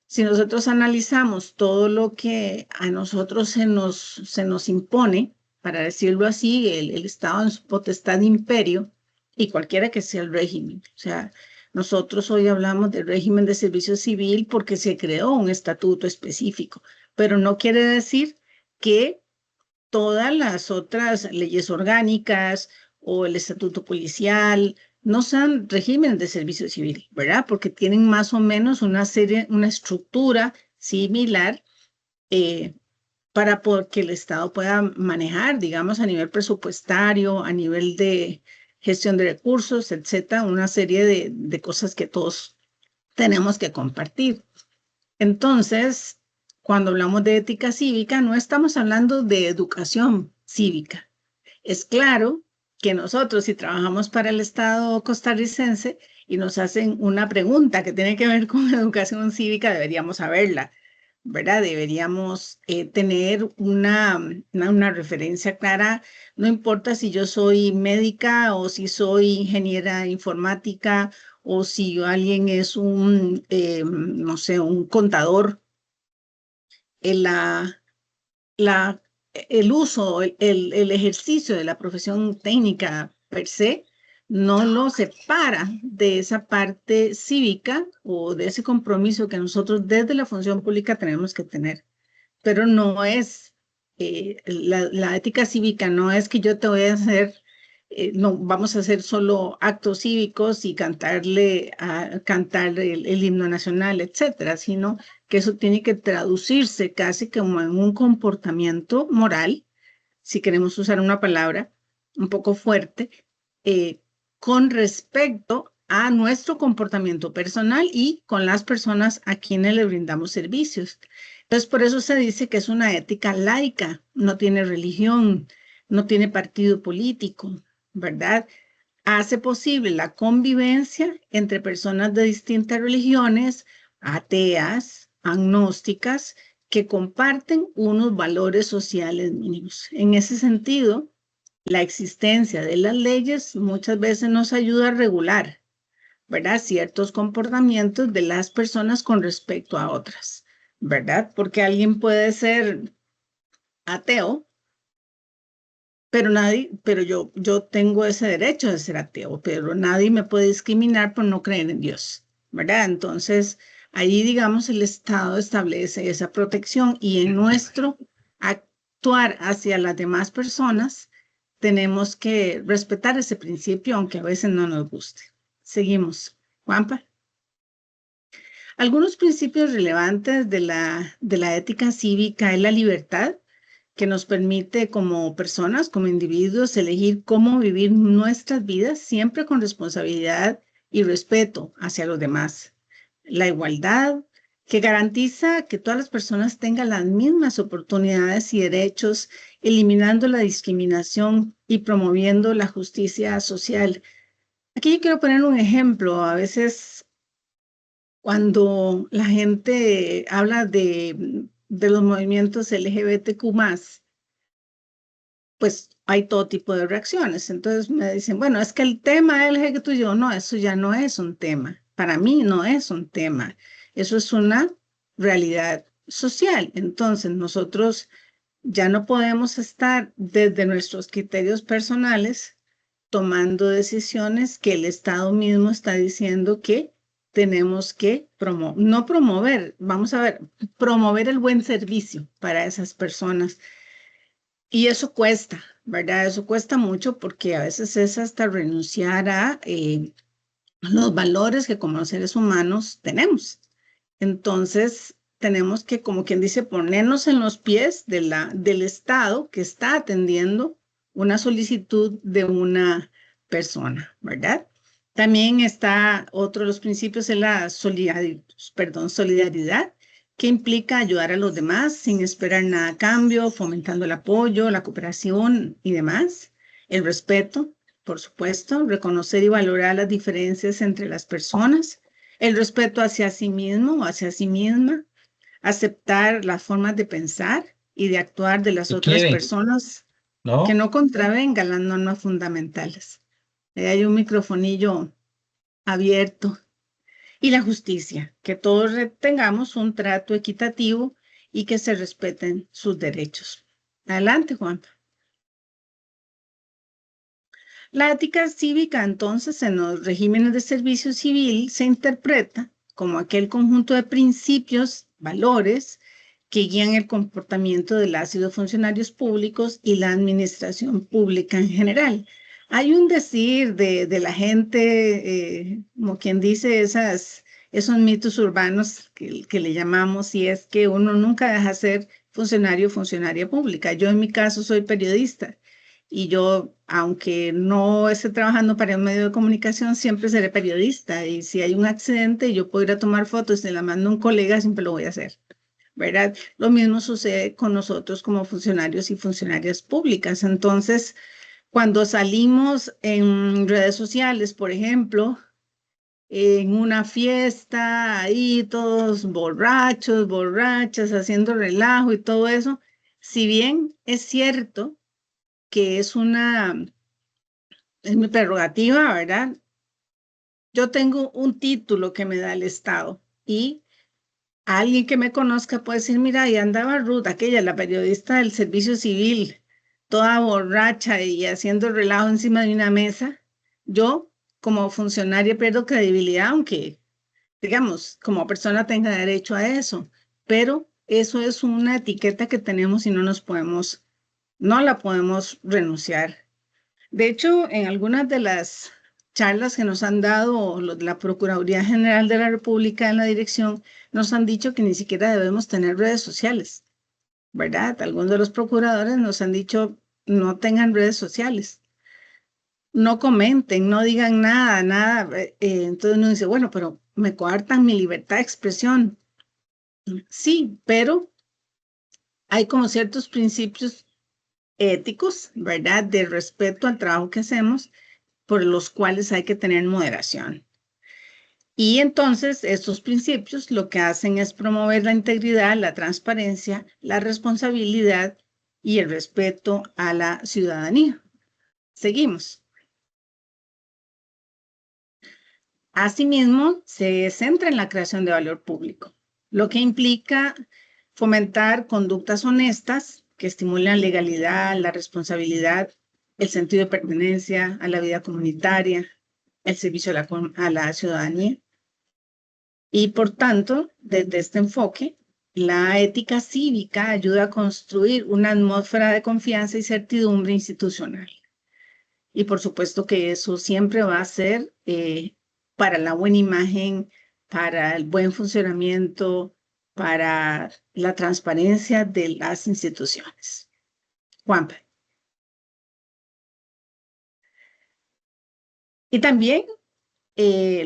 Si nosotros analizamos todo lo que a nosotros se nos impone, para decirlo así, el Estado en su potestad de imperio y cualquiera que sea el régimen. O sea, nosotros hoy hablamos del régimen de servicio civil porque se creó un estatuto específico, pero no quiere decir que todas las otras leyes orgánicas o el estatuto policial no sean regímenes de servicio civil, ¿verdad? Porque tienen más o menos una estructura similar eh, para que el Estado pueda manejar, digamos, a nivel presupuestario, a nivel de gestión de recursos, etcétera, una serie de cosas que todos tenemos que compartir. Entonces, cuando hablamos de ética cívica, no estamos hablando de educación cívica. Es claro que nosotros, si trabajamos para el Estado costarricense y nos hacen una pregunta que tiene que ver con educación cívica, deberíamos saberla, ¿verdad? Deberíamos tener una referencia clara, no importa si yo soy médica o si soy ingeniera informática o si alguien es no sé, un contador, la, la, el uso, el ejercicio de la profesión técnica per se, no lo separa de esa parte cívica o de ese compromiso que nosotros desde la función pública tenemos que tener. Pero no es, la ética cívica no es que yo te voy a hacer, no, vamos a hacer solo actos cívicos y cantar el himno nacional, etcétera, sino que eso tiene que traducirse casi como en un comportamiento moral, si queremos usar una palabra un poco fuerte, eh, con respecto a nuestro comportamiento personal y con las personas a quienes le brindamos servicios. Entonces, por eso se dice que es una ética laica, no tiene religión, no tiene partido político, ¿verdad? Hace posible la convivencia entre personas de distintas religiones, ateas, agnósticas, que comparten unos valores sociales mínimos. En ese sentido, la existencia de las leyes muchas veces nos ayuda a regular, ¿verdad? Ciertos comportamientos de las personas con respecto a otras, ¿verdad? Porque alguien puede ser ateo, pero yo tengo ese derecho de ser ateo, pero nadie me puede discriminar por no creer en Dios, ¿verdad? Entonces, ahí, digamos, el Estado establece esa protección y en nuestro actuar hacia las demás personas, tenemos que respetar ese principio, aunque a veces no nos guste. Seguimos. Juanpa. Algunos principios relevantes de la ética cívica es la libertad, que nos permite como personas, como individuos, elegir cómo vivir nuestras vidas, siempre con responsabilidad y respeto hacia los demás. La igualdad, que garantiza que todas las personas tengan las mismas oportunidades y derechos, eliminando la discriminación y promoviendo la justicia social. Aquí yo quiero poner un ejemplo. A veces cuando la gente habla de los movimientos LGBTQ+, pues hay todo tipo de reacciones. Entonces me dicen, bueno, es que el tema LGBTQ, yo no, eso ya no es un tema. Para mí no es un tema. Eso es una realidad social. Entonces nosotros ya no podemos estar desde nuestros criterios personales tomando decisiones que el Estado mismo está diciendo que tenemos que no promover, vamos a ver, promover el buen servicio para esas personas. Y eso cuesta, ¿verdad? Eso cuesta mucho porque a veces es hasta renunciar a los valores que como seres humanos tenemos. Entonces, tenemos que, como quien dice, ponernos en los pies del Estado que está atendiendo una solicitud de una persona, ¿verdad? También está otro de los principios de la solidaridad, que implica ayudar a los demás sin esperar nada a cambio, fomentando el apoyo, la cooperación y demás. El respeto, por supuesto, reconocer y valorar las diferencias entre las personas, el respeto hacia sí mismo o hacia sí misma, aceptar las formas de pensar y de actuar de las otras Kevin, personas que ¿no? no contravengan las normas fundamentales. Hay un microfonillo abierto. Y la justicia, que todos tengamos un trato equitativo y que se respeten sus derechos. Adelante, Juan. La ética cívica, entonces, en los regímenes de servicio civil se interpreta como aquel conjunto de principios, valores, que guían el comportamiento de las y los funcionarios públicos y la administración pública en general. Hay un decir de la gente, como quien dice, esos mitos urbanos que le llamamos, y es que uno nunca deja de ser funcionario o funcionaria pública. Yo en mi caso soy periodista. Y yo, aunque no esté trabajando para un medio de comunicación, siempre seré periodista. Y si hay un accidente y yo puedo ir a tomar fotos y se la mando a un colega, siempre lo voy a hacer, ¿verdad? Lo mismo sucede con nosotros como funcionarios y funcionarias públicas. Entonces, cuando salimos en redes sociales, por ejemplo, en una fiesta, ahí todos borrachos, borrachas, haciendo relajo y todo eso, si bien es cierto que es mi prerrogativa, ¿verdad? Yo tengo un título que me da el Estado y alguien que me conozca puede decir, mira, ahí andaba Ruth, aquella, la periodista del servicio civil, toda borracha y haciendo relajo encima de una mesa. Yo, como funcionaria, pierdo credibilidad, aunque, digamos, como persona tenga derecho a eso, pero eso es una etiqueta que tenemos y no la podemos renunciar. De hecho, en algunas de las charlas que nos han dado la Procuraduría General de la República en la dirección, nos han dicho que ni siquiera debemos tener redes sociales, ¿verdad? Algunos de los procuradores nos han dicho no tengan redes sociales, no comenten, no digan nada, nada. Entonces uno dice, bueno, pero me coartan mi libertad de expresión. Sí, pero hay como ciertos principios éticos, ¿verdad? De respeto al trabajo que hacemos, por los cuales hay que tener moderación. Y entonces estos principios lo que hacen es promover la integridad, la transparencia, la responsabilidad y el respeto a la ciudadanía. Seguimos. Asimismo, se centra en la creación de valor público, lo que implica fomentar conductas honestas que estimulen la legalidad, la responsabilidad, el sentido de pertenencia a la vida comunitaria, el servicio a la ciudadanía. Y por tanto, desde este enfoque, la ética cívica ayuda a construir una atmósfera de confianza y certidumbre institucional. Y por supuesto que eso siempre va a ser para la buena imagen, para el buen funcionamiento, para la transparencia de las instituciones. Juanpa. Y también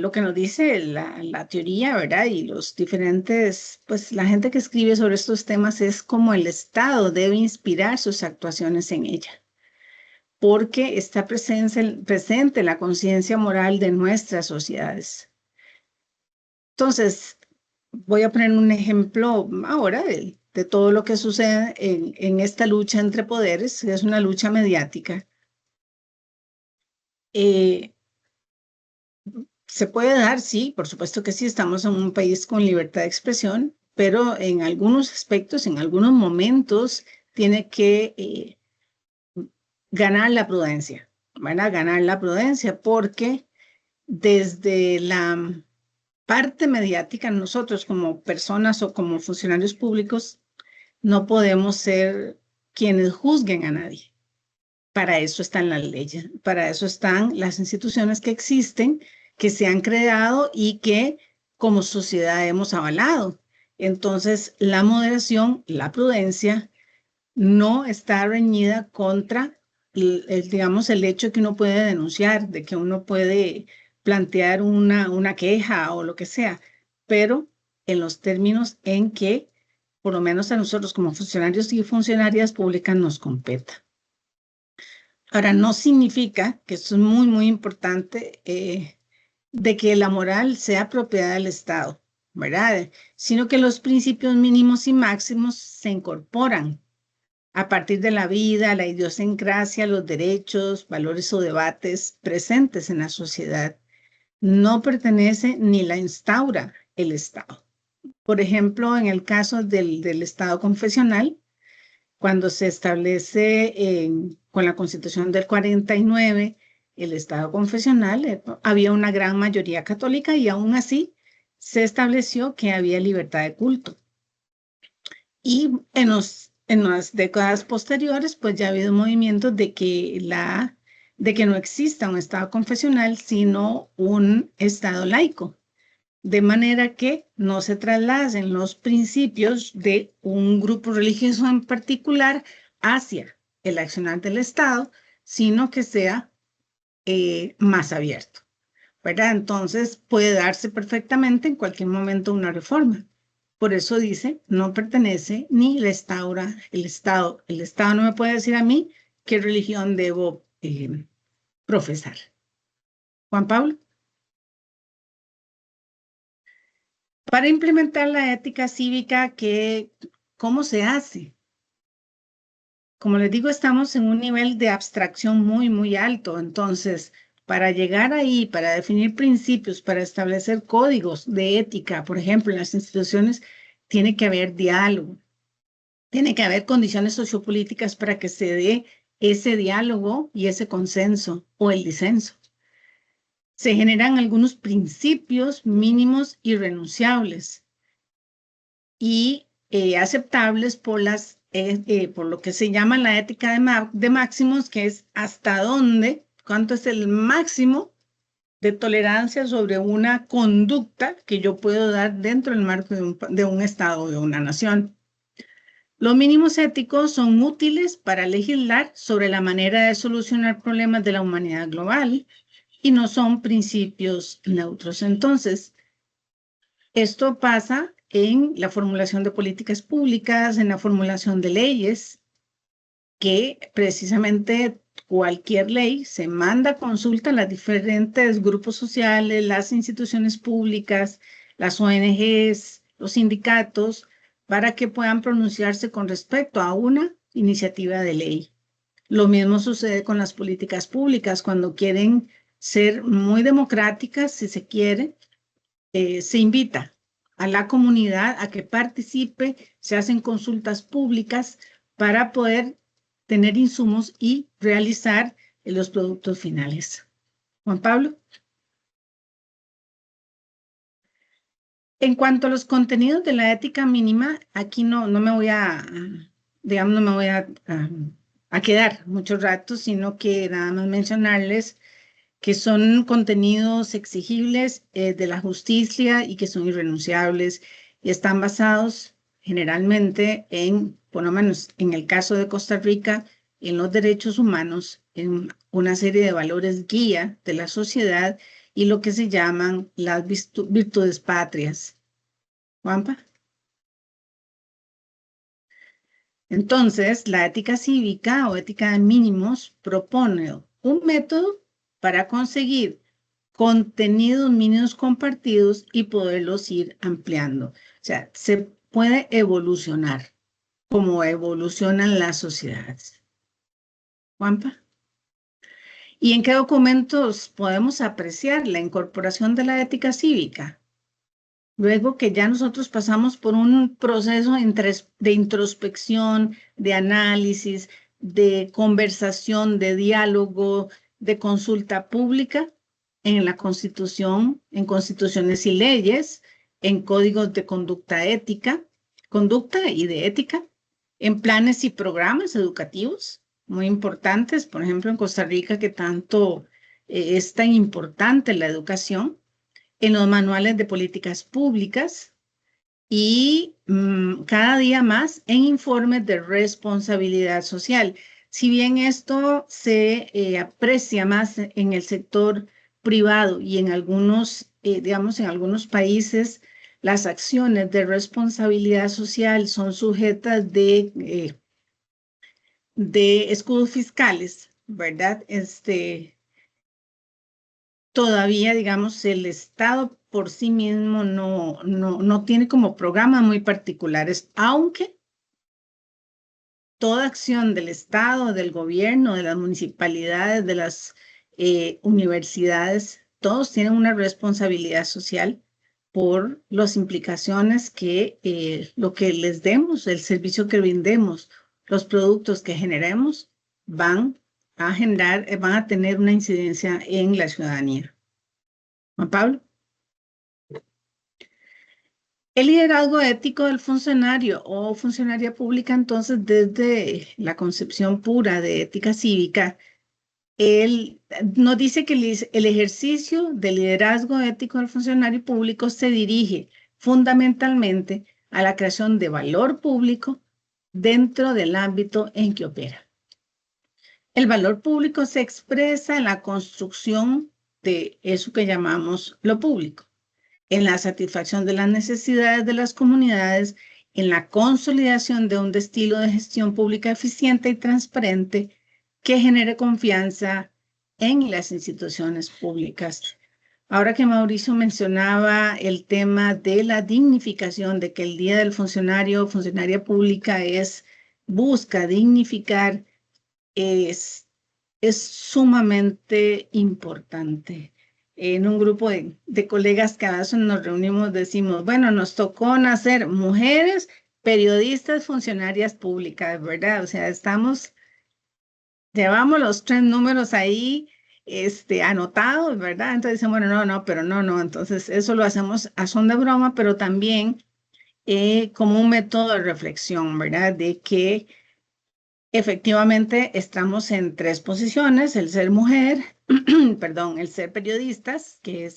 lo que nos dice la teoría, ¿verdad? Y los diferentes, pues la gente que escribe sobre estos temas es cómo el Estado debe inspirar sus actuaciones en ella, porque está presente la conciencia moral de nuestras sociedades. Entonces, voy a poner un ejemplo ahora del de todo lo que sucede en esta lucha entre poderes, es una lucha mediática. Se puede dar, sí, por supuesto que sí, estamos en un país con libertad de expresión, pero en algunos aspectos, en algunos momentos, tiene que ganar la prudencia, van a ganar la prudencia, porque desde la parte mediática, nosotros como personas o como funcionarios públicos, no podemos ser quienes juzguen a nadie. Para eso están las leyes, para eso están las instituciones que existen, que se han creado y que como sociedad hemos avalado. Entonces, la moderación, la prudencia, no está reñida contra, digamos, el hecho que uno puede denunciar, de que uno puede plantear una queja o lo que sea, pero en los términos en que, por lo menos a nosotros como funcionarios y funcionarias públicas, nos competa. Ahora, no significa, que esto es muy, muy importante, de que la moral sea propiedad del Estado, ¿verdad? Sino que los principios mínimos y máximos se incorporan a partir de la vida, la idiosincrasia, los derechos, valores o debates presentes en la sociedad. No pertenece ni la instaura el Estado. Por ejemplo, en el caso del Estado confesional, cuando se establece con la Constitución del 49 el Estado confesional, había una gran mayoría católica y aún así se estableció que había libertad de culto. Y en las décadas posteriores, pues ya ha habido movimientos de que no exista un Estado confesional, sino un Estado laico, de manera que no se trasladen los principios de un grupo religioso en particular hacia el accionar del Estado, sino que sea más abierto, ¿verdad? Entonces puede darse perfectamente en cualquier momento una reforma. Por eso dice, no pertenece ni la instaura el Estado. El Estado no me puede decir a mí qué religión debo profesar. Juan Pablo. Para implementar la ética cívica, ¿cómo se hace? Como les digo, estamos en un nivel de abstracción muy, muy alto. Entonces, para llegar ahí, para definir principios, para establecer códigos de ética, por ejemplo, en las instituciones, tiene que haber diálogo. Tiene que haber condiciones sociopolíticas para que se dé ese diálogo y ese consenso o el disenso. Se generan algunos principios mínimos irrenunciables y aceptables por lo que se llama la ética de máximos, que es hasta dónde, cuánto es el máximo de tolerancia sobre una conducta que yo puedo dar dentro del marco de un Estado o de una nación. Los mínimos éticos son útiles para legislar sobre la manera de solucionar problemas de la humanidad global y no son principios neutros. Entonces, esto pasa en la formulación de políticas públicas, en la formulación de leyes, que precisamente cualquier ley se manda a consulta a los diferentes grupos sociales, las instituciones públicas, las ONGs, los sindicatos, para que puedan pronunciarse con respecto a una iniciativa de ley. Lo mismo sucede con las políticas públicas, cuando quieren ser muy democráticas, si se quiere, se invita a la comunidad a que participe, se hacen consultas públicas para poder tener insumos y realizar los productos finales. Juan Pablo. En cuanto a los contenidos de la ética mínima, aquí no me voy a, digamos, no me voy a quedar mucho rato, sino que nada más mencionarles que son contenidos exigibles de la justicia y que son irrenunciables y están basados generalmente por lo menos en el caso de Costa Rica, en los derechos humanos, en una serie de valores guía de la sociedad y lo que se llaman las virtudes patrias. Juanpa. Entonces, la ética cívica o ética de mínimos propone un método para conseguir contenidos mínimos compartidos y poderlos ir ampliando. O sea, se puede evolucionar. cómo evolucionan las sociedades. Juanpa. ¿Y en qué documentos podemos apreciar la incorporación de la ética cívica? Luego que ya nosotros pasamos por un proceso de introspección, de análisis, de conversación, de diálogo, de consulta pública en la Constitución, en constituciones y leyes, en códigos de conducta y de ética, en planes y programas educativos muy importantes, por ejemplo, en Costa Rica, que tanto es tan importante la educación, en los manuales de políticas públicas y cada día más en informes de responsabilidad social. Si bien esto se aprecia más en el sector privado y en algunos, digamos, en algunos países, las acciones de responsabilidad social son sujetas de escudos fiscales, ¿verdad? Todavía, digamos, el Estado por sí mismo no tiene como programas muy particulares, aunque toda acción del Estado, del gobierno, de las municipalidades, de las universidades, todos tienen una responsabilidad social por las implicaciones que lo que les demos, el servicio que brindemos, los productos que generemos, van a tener una incidencia en la ciudadanía. Juan Pablo. El liderazgo ético del funcionario o funcionaria pública, entonces, desde la concepción pura de ética cívica, él nos dice que el ejercicio del liderazgo ético del funcionario público se dirige fundamentalmente a la creación de valor público dentro del ámbito en que opera. El valor público se expresa en la construcción de eso que llamamos lo público, en la satisfacción de las necesidades de las comunidades, en la consolidación de un estilo de gestión pública eficiente y transparente que genere confianza en las instituciones públicas. Ahora que Mauricio mencionaba el tema de la dignificación, de que el Día del Funcionario o Funcionaria Pública busca dignificar, es sumamente importante. En un grupo de colegas que a veces nos reunimos, decimos, bueno, nos tocó nacer mujeres, periodistas, funcionarias públicas, ¿verdad? O sea, llevamos los 3 números ahí anotados, ¿verdad? Entonces dicen, bueno, no. Entonces eso lo hacemos a son de broma, pero también como un método de reflexión, ¿verdad? De que efectivamente estamos en 3 posiciones: el ser mujer, perdón, el ser periodistas, que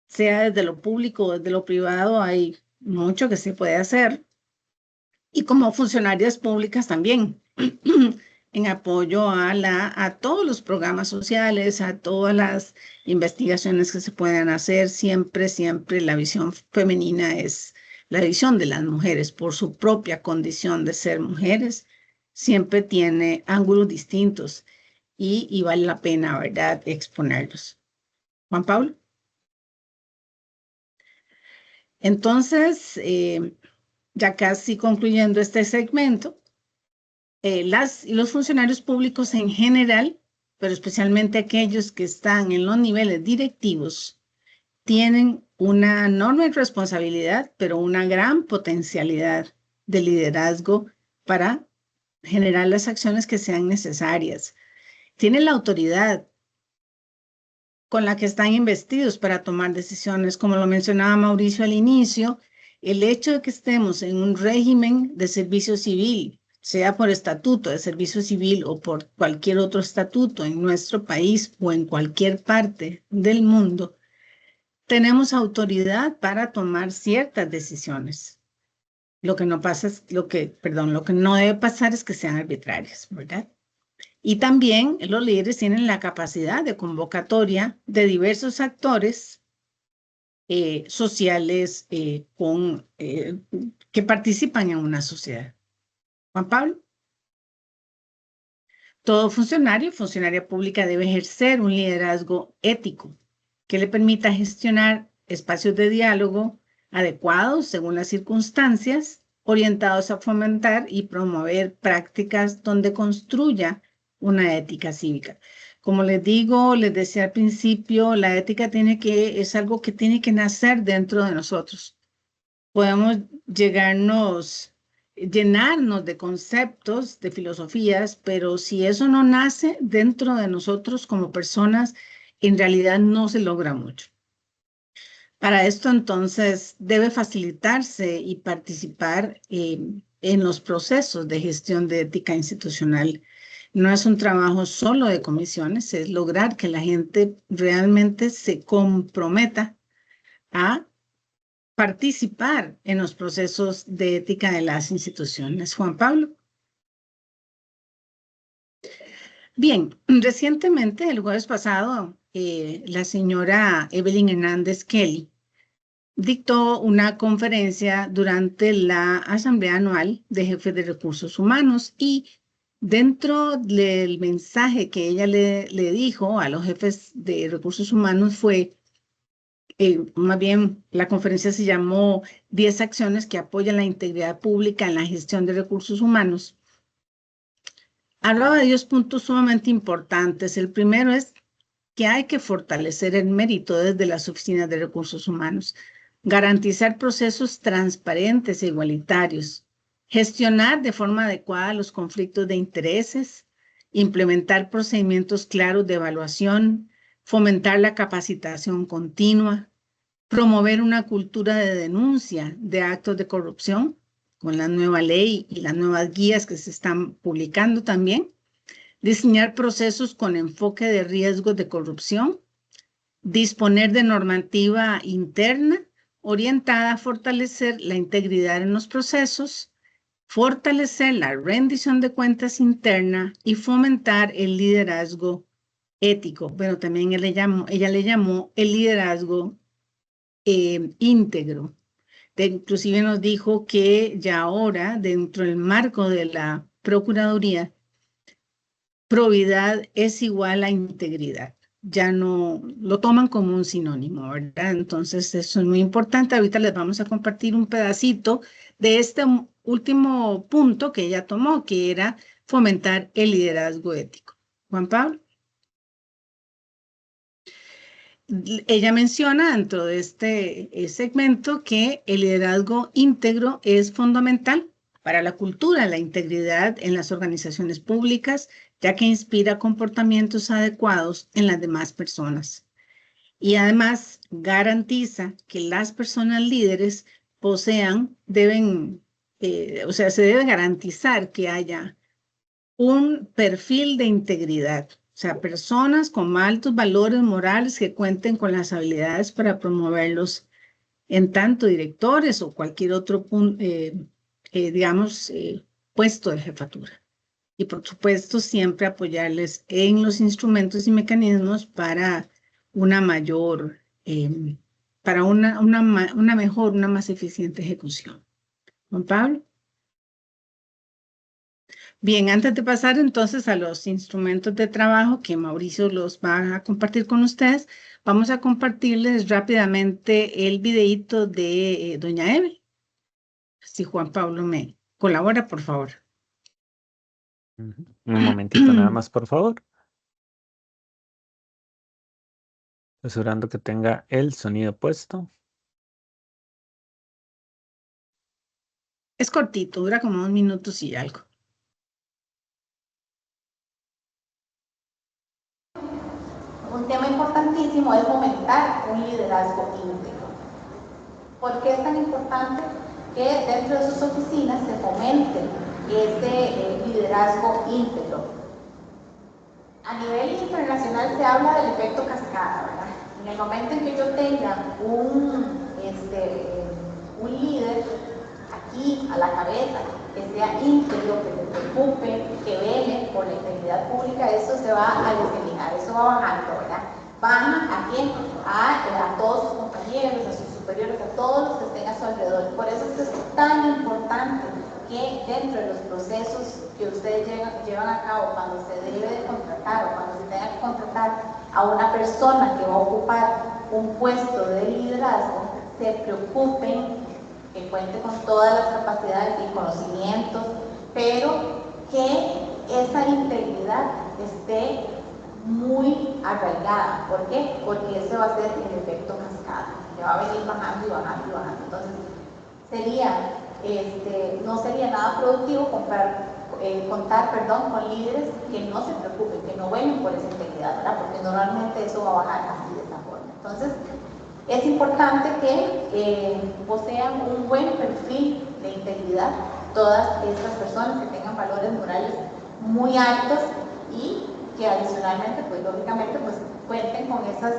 sea desde lo público o desde lo privado, hay mucho que se puede hacer, y como funcionarias públicas también, en apoyo a todos los programas sociales, a todas las investigaciones que se puedan hacer. Siempre la visión femenina es la visión de las mujeres por su propia condición de ser mujeres. Siempre tiene ángulos distintos y vale la pena, ¿verdad?, exponerlos. Juan Pablo. Entonces, ya casi concluyendo este segmento, los funcionarios públicos en general, pero especialmente aquellos que están en los niveles directivos, tienen una enorme responsabilidad, pero una gran potencialidad de liderazgo para generar las acciones que sean necesarias. Tienen la autoridad con la que están investidos para tomar decisiones. Como lo mencionaba Mauricio al inicio, el hecho de que estemos en un régimen de servicio civil, sea por estatuto de servicio civil o por cualquier otro estatuto en nuestro país o en cualquier parte del mundo, tenemos autoridad para tomar ciertas decisiones. Lo que no debe pasar es que sean arbitrarias, ¿verdad? Y también los líderes tienen la capacidad de convocatoria de diversos actores sociales que participan en una sociedad. Juan Pablo. Todo funcionaria pública debe ejercer un liderazgo ético que le permita gestionar espacios de diálogo adecuados según las circunstancias orientados a fomentar y promover prácticas donde construya una ética cívica. Como les digo, les decía al principio, la ética es algo que tiene que nacer dentro de nosotros. Podemos llenarnos de conceptos, de filosofías, pero si eso no nace dentro de nosotros como personas, en realidad no se logra mucho. Para esto, entonces, debe facilitarse y participar en los procesos de gestión de ética institucional. No es un trabajo solo de comisiones, es lograr que la gente realmente se comprometa a participar en los procesos de ética de las instituciones. Juan Pablo. Bien, recientemente, el jueves pasado, la señora Evelyn Hernández Kelly dictó una conferencia durante la Asamblea Anual de Jefes de Recursos Humanos y dentro del mensaje que ella le dijo a los jefes de recursos humanos fue, más bien la conferencia se llamó 10 acciones que apoyan la integridad pública en la gestión de recursos humanos. Hablaba de 10 puntos sumamente importantes. El primero es que hay que fortalecer el mérito desde las oficinas de recursos humanos, garantizar procesos transparentes e igualitarios, gestionar de forma adecuada los conflictos de intereses, implementar procedimientos claros de evaluación, fomentar la capacitación continua, promover una cultura de denuncia de actos de corrupción con la nueva ley y las nuevas guías que se están publicando también, diseñar procesos con enfoque de riesgos de corrupción, disponer de normativa interna orientada a fortalecer la integridad en los procesos, fortalecer la rendición de cuentas interna y fomentar el liderazgo ético. Pero también ella le llamó el liderazgo íntegro. Inclusive nos dijo que ya ahora, dentro del marco de la Procuraduría, probidad es igual a integridad. Ya no lo toman como un sinónimo, ¿verdad? Entonces, eso es muy importante. Ahorita les vamos a compartir un pedacito de este último punto que ella tomó, que era fomentar el liderazgo ético. Juan Pablo. Ella menciona dentro de este segmento que el liderazgo íntegro es fundamental para la cultura, la integridad en las organizaciones públicas, ya que inspira comportamientos adecuados en las demás personas. Y además garantiza que las personas líderes se debe garantizar que haya un perfil de integridad. O sea, personas con altos valores morales que cuenten con las habilidades para promoverlos en tanto directores o cualquier otro, puesto de jefatura. Y por supuesto, siempre apoyarles en los instrumentos y mecanismos para una mayor, para una mejor, una más eficiente ejecución. Juan Pablo. Bien, antes de pasar entonces a los instrumentos de trabajo que Mauricio los va a compartir con ustedes, vamos a compartirles rápidamente el videíto de doña Eve. Si Juan Pablo me colabora, por favor. Un momentito nada más, por favor. Asegurando que tenga el sonido puesto. Es cortito, dura como 2 minutos y algo. Un tema importantísimo es fomentar un liderazgo íntegro. ¿Por qué es tan importante que dentro de sus oficinas se fomente este liderazgo íntegro? A nivel internacional se habla del efecto cascada, ¿verdad? En el momento en que yo tenga un líder aquí a la cabeza, que sea íntegro, que se preocupe, que vele por la integridad pública, eso se va a diseminar, eso va bajando, ¿verdad? Baja a quién, a todos sus compañeros, a sus superiores, a todos los que estén a su alrededor. Por eso es tan importante que dentro de los procesos que ustedes llevan a cabo cuando se debe de contratar o cuando se tenga que contratar a una persona que va a ocupar un puesto de liderazgo, se preocupen que cuente con todas las capacidades y conocimientos, pero que esa integridad esté muy arraigada. ¿Por qué? Porque ese va a ser el efecto cascada, que va a venir bajando y bajando y bajando. Entonces, no sería nada productivo contar con líderes que no se preocupen, que no velen por esa integridad, ¿verdad? Porque normalmente eso va a bajar así de esta forma. Entonces, es importante que posean un buen perfil de integridad todas estas personas, que tengan valores morales muy altos y que adicionalmente, pues lógicamente, pues cuenten con esas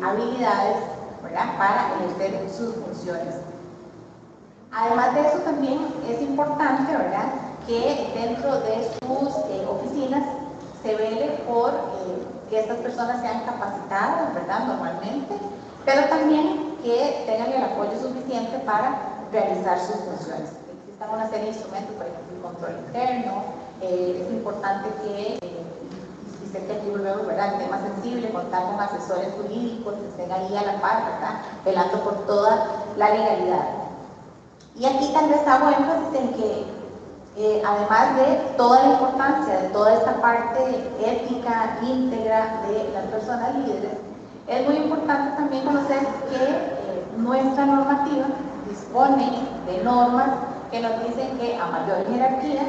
habilidades, ¿verdad?, para ejercer sus funciones. Además de eso, también es importante, ¿verdad?, que dentro de sus oficinas se vele por que estas personas sean capacitadas, ¿verdad?, normalmente, pero también que tengan el apoyo suficiente para realizar sus funciones. Existan una serie de instrumentos, por ejemplo, el control interno. Es importante que, y sé que aquí volvemos, ¿verdad?, el tema sensible, contar con asesores jurídicos que estén ahí a la par, ¿verdad?, velando por toda la legalidad. Y aquí tal vez hago énfasis en que, además de toda la importancia de toda esta parte ética, íntegra de las personas líderes, es muy importante también conocer que nuestra normativa dispone de normas que nos dicen que a mayor jerarquía,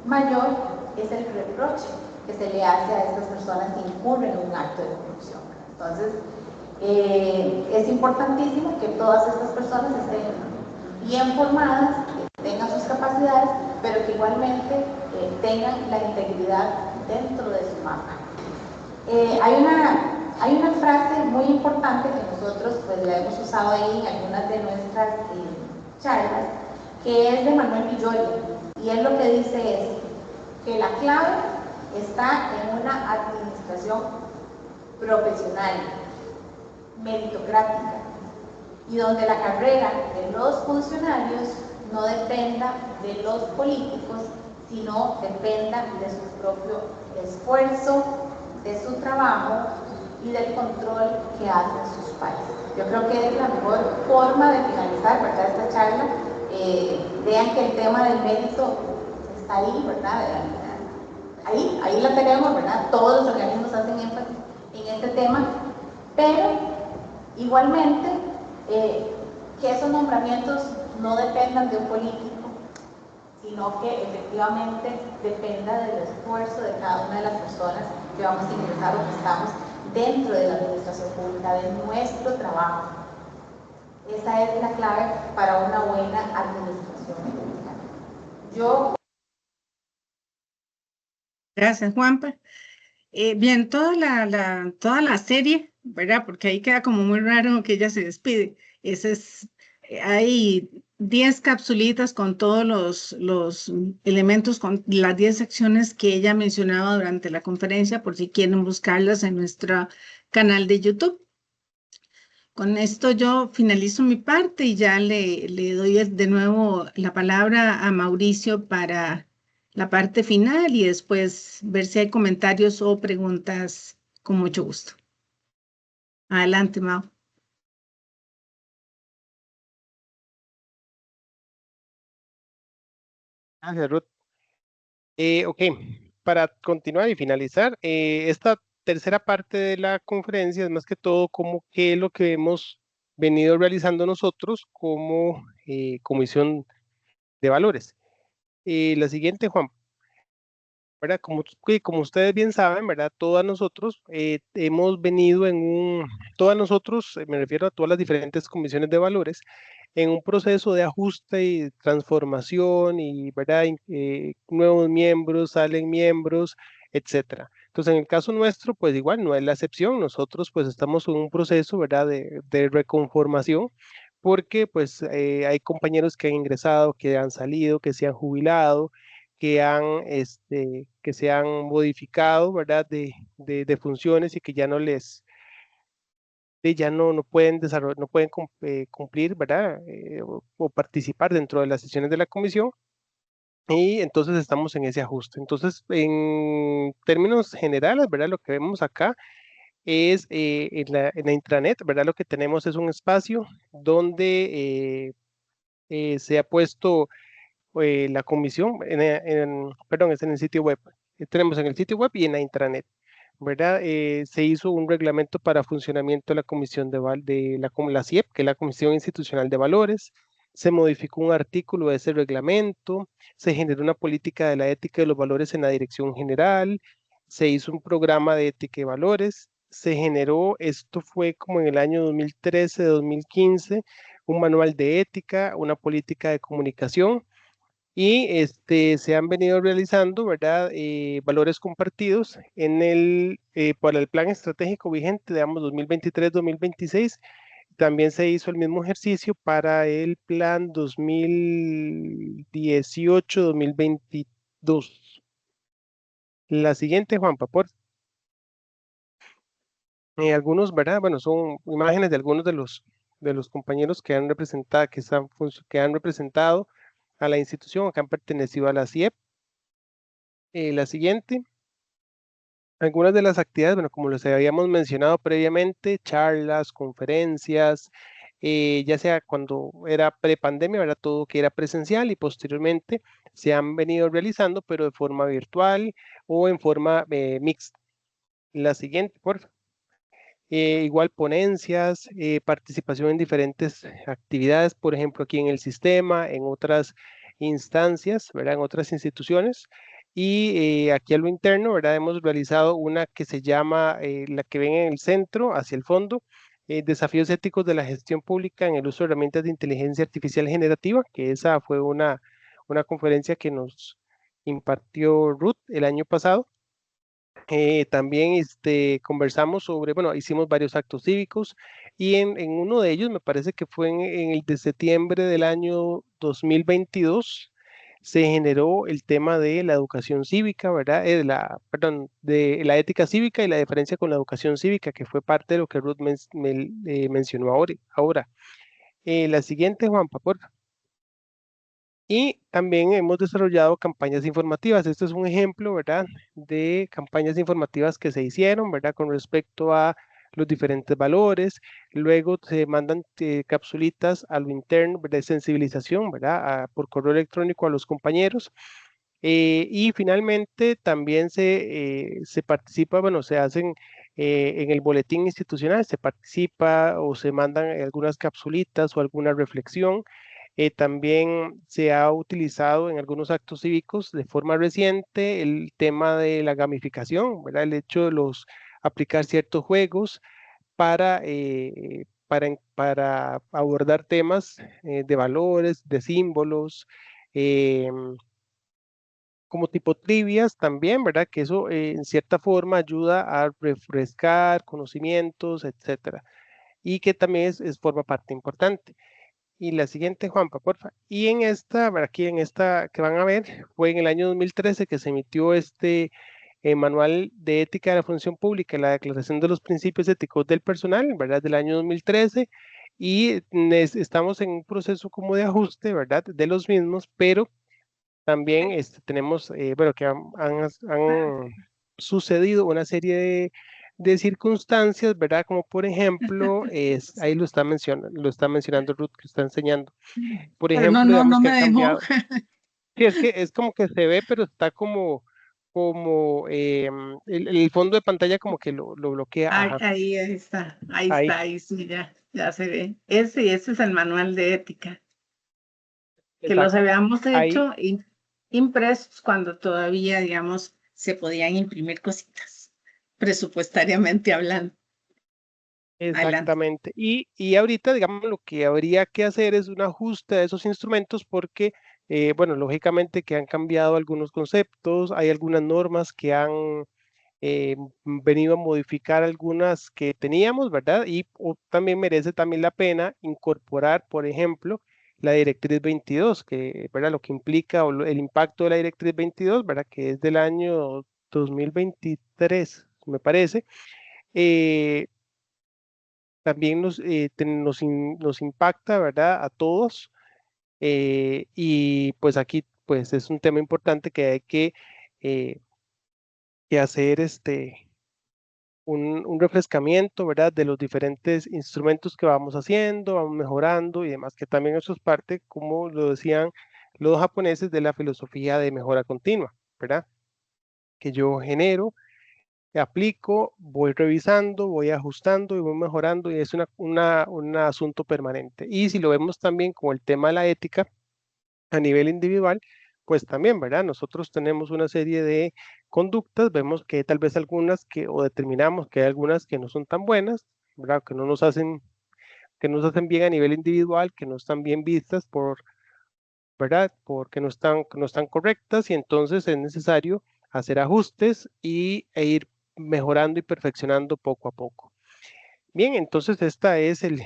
mayor es el reproche que se le hace a estas personas que incurren en un acto de corrupción. Entonces, es importantísimo que todas estas personas estén bien formadas, que tengan sus capacidades, pero que igualmente tengan la integridad dentro de su mapa. Hay una frase muy importante que nosotros pues la hemos usado ahí en algunas de nuestras charlas, que es de Manuel Villoli, y él lo que dice es que la clave está en una administración profesional, meritocrática, y donde la carrera de los funcionarios no dependa de los políticos, sino dependa de su propio esfuerzo, de su trabajo y del control que hacen sus pares. Yo creo que es la mejor forma de finalizar, ¿verdad?, esta charla. Vean que el tema del mérito está ahí, ¿verdad? Ahí la tenemos, ¿verdad? Todos los organismos hacen énfasis en este tema, pero igualmente que esos nombramientos no dependan de un político, sino que efectivamente dependa del esfuerzo de cada una de las personas que vamos a ingresar o que estamos dentro de la administración pública, de nuestro trabajo. Esa es la clave para una buena administración pública. Gracias, Juanpa. Bien, toda la serie, ¿verdad? Porque ahí queda como muy raro que ella se despide. Hay 10 capsulitas con todos los elementos, con las 10 acciones que ella mencionaba durante la conferencia, por si quieren buscarlas en nuestro canal de YouTube. Con esto yo finalizo mi parte y ya le doy de nuevo la palabra a Mauricio para la parte final y después ver si hay comentarios o preguntas con mucho gusto. Adelante, Mau. Gracias, Ruth. Ok, para continuar y finalizar, esta tercera parte de la conferencia es más que todo como qué es lo que hemos venido realizando nosotros como Comisión de Valores. La siguiente, Juan, ¿verdad? Como ustedes bien saben, ¿verdad? Todas nosotros hemos venido todas nosotros, me refiero a todas las diferentes comisiones de valores, en un proceso de ajuste y transformación y, ¿verdad? Nuevos miembros, salen miembros, etcétera. Entonces, en el caso nuestro, pues igual no es la excepción. Nosotros pues estamos en un proceso, ¿verdad? De reconformación porque pues hay compañeros que han ingresado, que han salido, que se han jubilado, que se han modificado, ¿verdad? De funciones y que ya no les ya no pueden desarrollar, no pueden cumplir, ¿verdad? O participar dentro de las sesiones de la comisión. Y entonces estamos en ese ajuste. Entonces, en términos generales, ¿verdad? Lo que vemos acá es en la intranet, ¿verdad? Lo que tenemos es un espacio donde se ha puesto la comisión, perdón, es en el sitio web. Tenemos en el sitio web y en la intranet, ¿verdad? Se hizo un reglamento para funcionamiento de la comisión de la CIEP, que es la Comisión Institucional de Valores. Se modificó un artículo de ese reglamento, se generó una política de la ética y los valores en la dirección general, se hizo un programa de ética y valores, se generó, esto fue como en el año 2013, 2015, un manual de ética, una política de comunicación, y se han venido realizando, ¿verdad? Valores compartidos para el plan estratégico vigente, digamos, 2023-2026. También se hizo el mismo ejercicio para el plan 2018-2022. La siguiente, Juanpa, por algunos, ¿verdad? Bueno, son imágenes de algunos de los compañeros que han representado, que han representado a la institución o que han pertenecido a la CIEP. La siguiente, algunas de las actividades, bueno, como les habíamos mencionado previamente, charlas, conferencias, ya sea cuando era prepandemia, ¿verdad? Todo que era presencial, y posteriormente se han venido realizando, pero de forma virtual o en forma mixta. La siguiente, por favor. Igual ponencias, participación en diferentes actividades, por ejemplo, aquí en el sistema, en otras instancias, ¿verdad? En otras instituciones. Y aquí a lo interno, ¿verdad? Hemos realizado una que se llama, la que ven en el centro, hacia el fondo, desafíos éticos de la gestión pública en el uso de herramientas de inteligencia artificial generativa, que esa fue una conferencia que nos impartió Ruth el año pasado. También conversamos sobre, bueno, hicimos varios actos cívicos, y en uno de ellos, me parece que fue en el de septiembre del año 2022, se generó el tema de la educación cívica, ¿verdad? Perdón, de la ética cívica y la diferencia con la educación cívica, que fue parte de lo que Ruth mencionó ahora. La siguiente, Juanpa, por favor. Y también hemos desarrollado campañas informativas. Este es un ejemplo, ¿verdad?, de campañas informativas que se hicieron, ¿verdad?, con respecto a los diferentes valores. Luego se mandan capsulitas a lo interno de sensibilización, ¿verdad?, por correo electrónico a los compañeros. Y finalmente también se participa, bueno, se hacen en el boletín institucional, se participa o se mandan algunas capsulitas o alguna reflexión. También se ha utilizado en algunos actos cívicos de forma reciente el tema de la gamificación, ¿verdad? El hecho de aplicar ciertos juegos para abordar temas de valores, de símbolos, como tipo trivias también, ¿verdad? Que eso en cierta forma ayuda a refrescar conocimientos, etcétera. Y que también forma parte importante. Y la siguiente, Juanpa, porfa. Y aquí en esta que van a ver, fue en el año 2013 que se emitió Manual de Ética de la Función Pública, la Declaración de los Principios Éticos del Personal, ¿verdad? Del año 2013. Y estamos en un proceso como de ajuste, ¿verdad? De los mismos, pero también tenemos, bueno, que han sucedido una serie de circunstancias, ¿verdad? Como por ejemplo, ahí lo está mencionando Ruth, que está enseñando. Por Pero ejemplo, no digamos que me ha dejó. cambiado. Sí, es como que se ve, pero está como el fondo de pantalla como que lo bloquea. Ajá. Ahí está, Ahí. ahí sí, ya se ve. Ese es el manual de ética. Que los Exacto. habíamos Ahí, hecho impresos cuando todavía, digamos, se podían imprimir cositas, presupuestariamente hablando. Adelante. exactamente. Y ahorita, digamos, lo que habría que hacer es un ajuste de esos instrumentos porque, bueno, lógicamente que han cambiado algunos conceptos, hay algunas normas que han venido a modificar algunas que teníamos, ¿verdad? Y también merece también la pena incorporar, por ejemplo, la directriz 22, que, ¿verdad? Lo que implica el impacto de la directriz 22, ¿verdad? Que es del año 2023, me parece. También nos impacta, ¿verdad? A todos. Y pues aquí pues es un tema importante que hay que hacer un refrescamiento, ¿verdad? De los diferentes instrumentos que vamos haciendo, vamos mejorando y demás, que también eso es parte, como lo decían los japoneses, de la filosofía de mejora continua, ¿verdad? Que yo genero, aplico, voy revisando, voy ajustando y voy mejorando, y es un asunto permanente. Y si lo vemos también como el tema de la ética a nivel individual, pues también, ¿verdad? Nosotros tenemos una serie de conductas, vemos que hay tal vez algunas o determinamos que hay algunas que no son tan buenas, ¿verdad? Que nos hacen bien a nivel individual, que no están bien vistas ¿verdad? Porque no están correctas, y entonces es necesario hacer ajustes e ir mejorando y perfeccionando poco a poco. Bien, entonces esta es el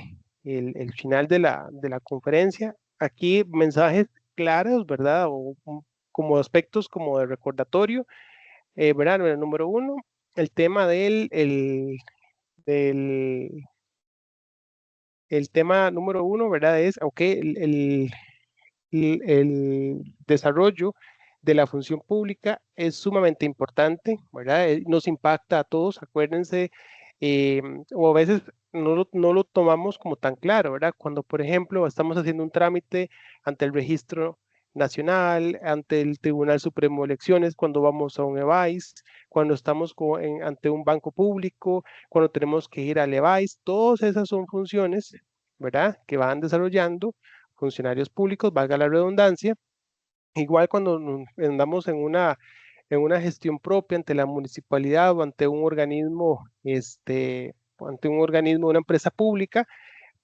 final de la conferencia. Aquí mensajes claros, ¿verdad? Como aspectos como de recordatorio, ¿verdad? El número uno, el tema del el tema número uno, ¿verdad? Es, ok, el desarrollo de la función pública es sumamente importante, ¿verdad? Nos impacta a todos, acuérdense, o a veces no lo tomamos como tan claro, ¿verdad? Cuando, por ejemplo, estamos haciendo un trámite ante el Registro Nacional, ante el Tribunal Supremo de Elecciones, cuando vamos a un EVAIS, cuando estamos ante un banco público, cuando tenemos que ir al EVAIS, todas esas son funciones, ¿verdad? Que van desarrollando funcionarios públicos, valga la redundancia. Igual cuando andamos en una gestión propia ante la municipalidad o ante un organismo, una empresa pública,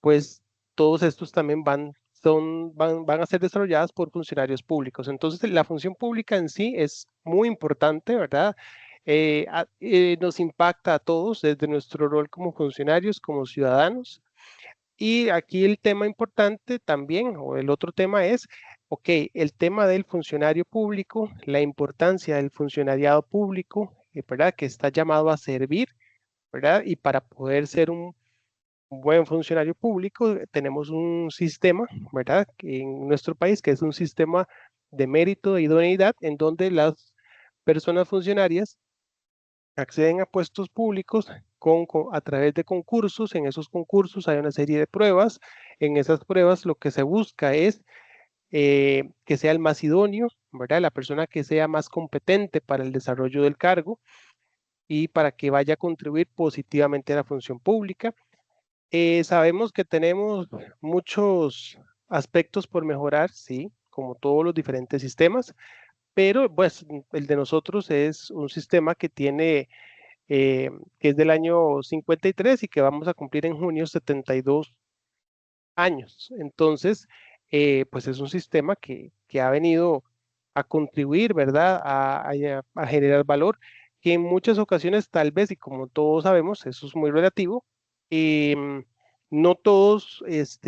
pues todos estos también van a ser desarrolladas por funcionarios públicos. Entonces, la función pública en sí es muy importante, ¿verdad? Nos impacta a todos desde nuestro rol como funcionarios, como ciudadanos. Y aquí el tema importante también, o el otro tema es, ok, el tema del funcionario público, la importancia del funcionariado público, ¿verdad? Que está llamado a servir, ¿verdad? Y para poder ser un buen funcionario público, tenemos un sistema, ¿verdad? En nuestro país, que es un sistema de mérito e idoneidad, en donde las personas funcionarias acceden a puestos públicos a través de concursos. En esos concursos hay una serie de pruebas. En esas pruebas lo que se busca es que sea el más idóneo, ¿verdad? La persona que sea más competente para el desarrollo del cargo y para que vaya a contribuir positivamente a la función pública. Sabemos que tenemos muchos aspectos por mejorar, sí, como todos los diferentes sistemas, pero pues el de nosotros es un sistema que tiene que es del año 53 y que vamos a cumplir en junio 72 años. Entonces, pues es un sistema que ha venido a contribuir, ¿verdad? A generar valor, que en muchas ocasiones tal vez, y como todos sabemos, eso es muy relativo, no todos,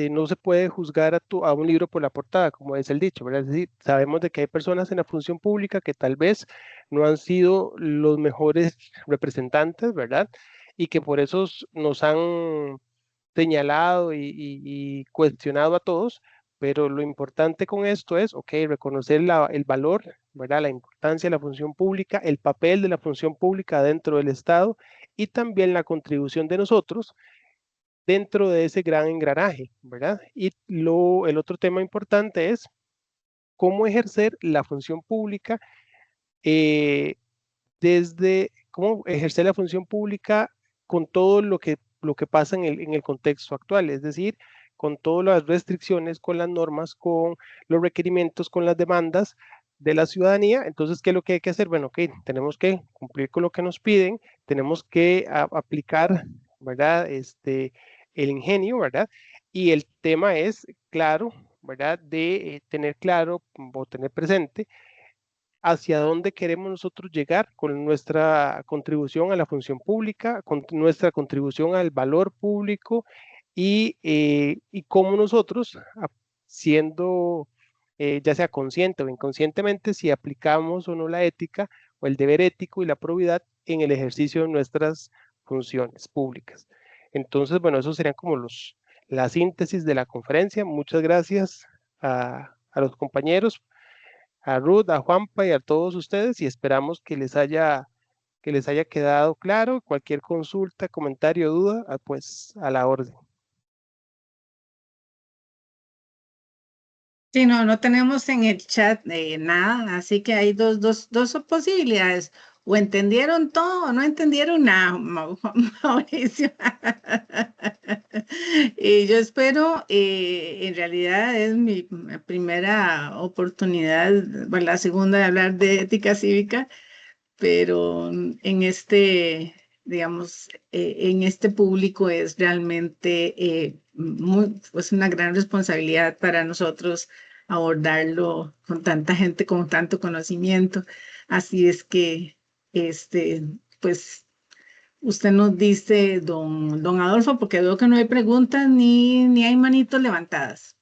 no se puede juzgar a un libro por la portada, como es el dicho, ¿verdad? Es decir, sabemos de que hay personas en la función pública que tal vez no han sido los mejores representantes, ¿verdad? Y que por eso nos han señalado y cuestionado a todos, pero lo importante con esto es, ok, reconocer el valor, ¿verdad? La importancia de la función pública, el papel de la función pública dentro del Estado y también la contribución de nosotros dentro de ese gran engranaje, ¿verdad? Y el otro tema importante es cómo ejercer la función pública cómo ejercer la función pública con todo lo que pasa en el contexto actual, es decir, con todas las restricciones, con las normas, con los requerimientos, con las demandas de la ciudadanía. Entonces, ¿qué es lo que hay que hacer? Bueno, ok, tenemos que cumplir con lo que nos piden, tenemos que aplicar, ¿verdad? El ingenio, ¿verdad? Y el tema es, claro, ¿verdad? De tener claro o tener presente hacia dónde queremos nosotros llegar con nuestra contribución a la función pública, con nuestra contribución al valor público y cómo nosotros, siendo ya sea consciente o inconscientemente, si aplicamos o no la ética o el deber ético y la probidad en el ejercicio de nuestras funciones públicas. Entonces, bueno, eso serían como la síntesis de la conferencia. Muchas gracias a los compañeros, a Ruth, a Juanpa y a todos ustedes, y esperamos que les haya que les haya quedado claro. Cualquier consulta, comentario, duda, pues a la orden. Sí, no tenemos en el chat nada, así que hay dos posibilidades. O entendieron todo o no entendieron nada, Mauricio. Y yo espero, en realidad es mi primera oportunidad, bueno, la segunda de hablar de ética cívica, pero en este, digamos, en este público es realmente pues una gran responsabilidad para nosotros abordarlo con tanta gente, con tanto conocimiento. Así es que, pues, usted nos dice, don Adolfo, porque veo que no hay preguntas ni hay manitos levantadas.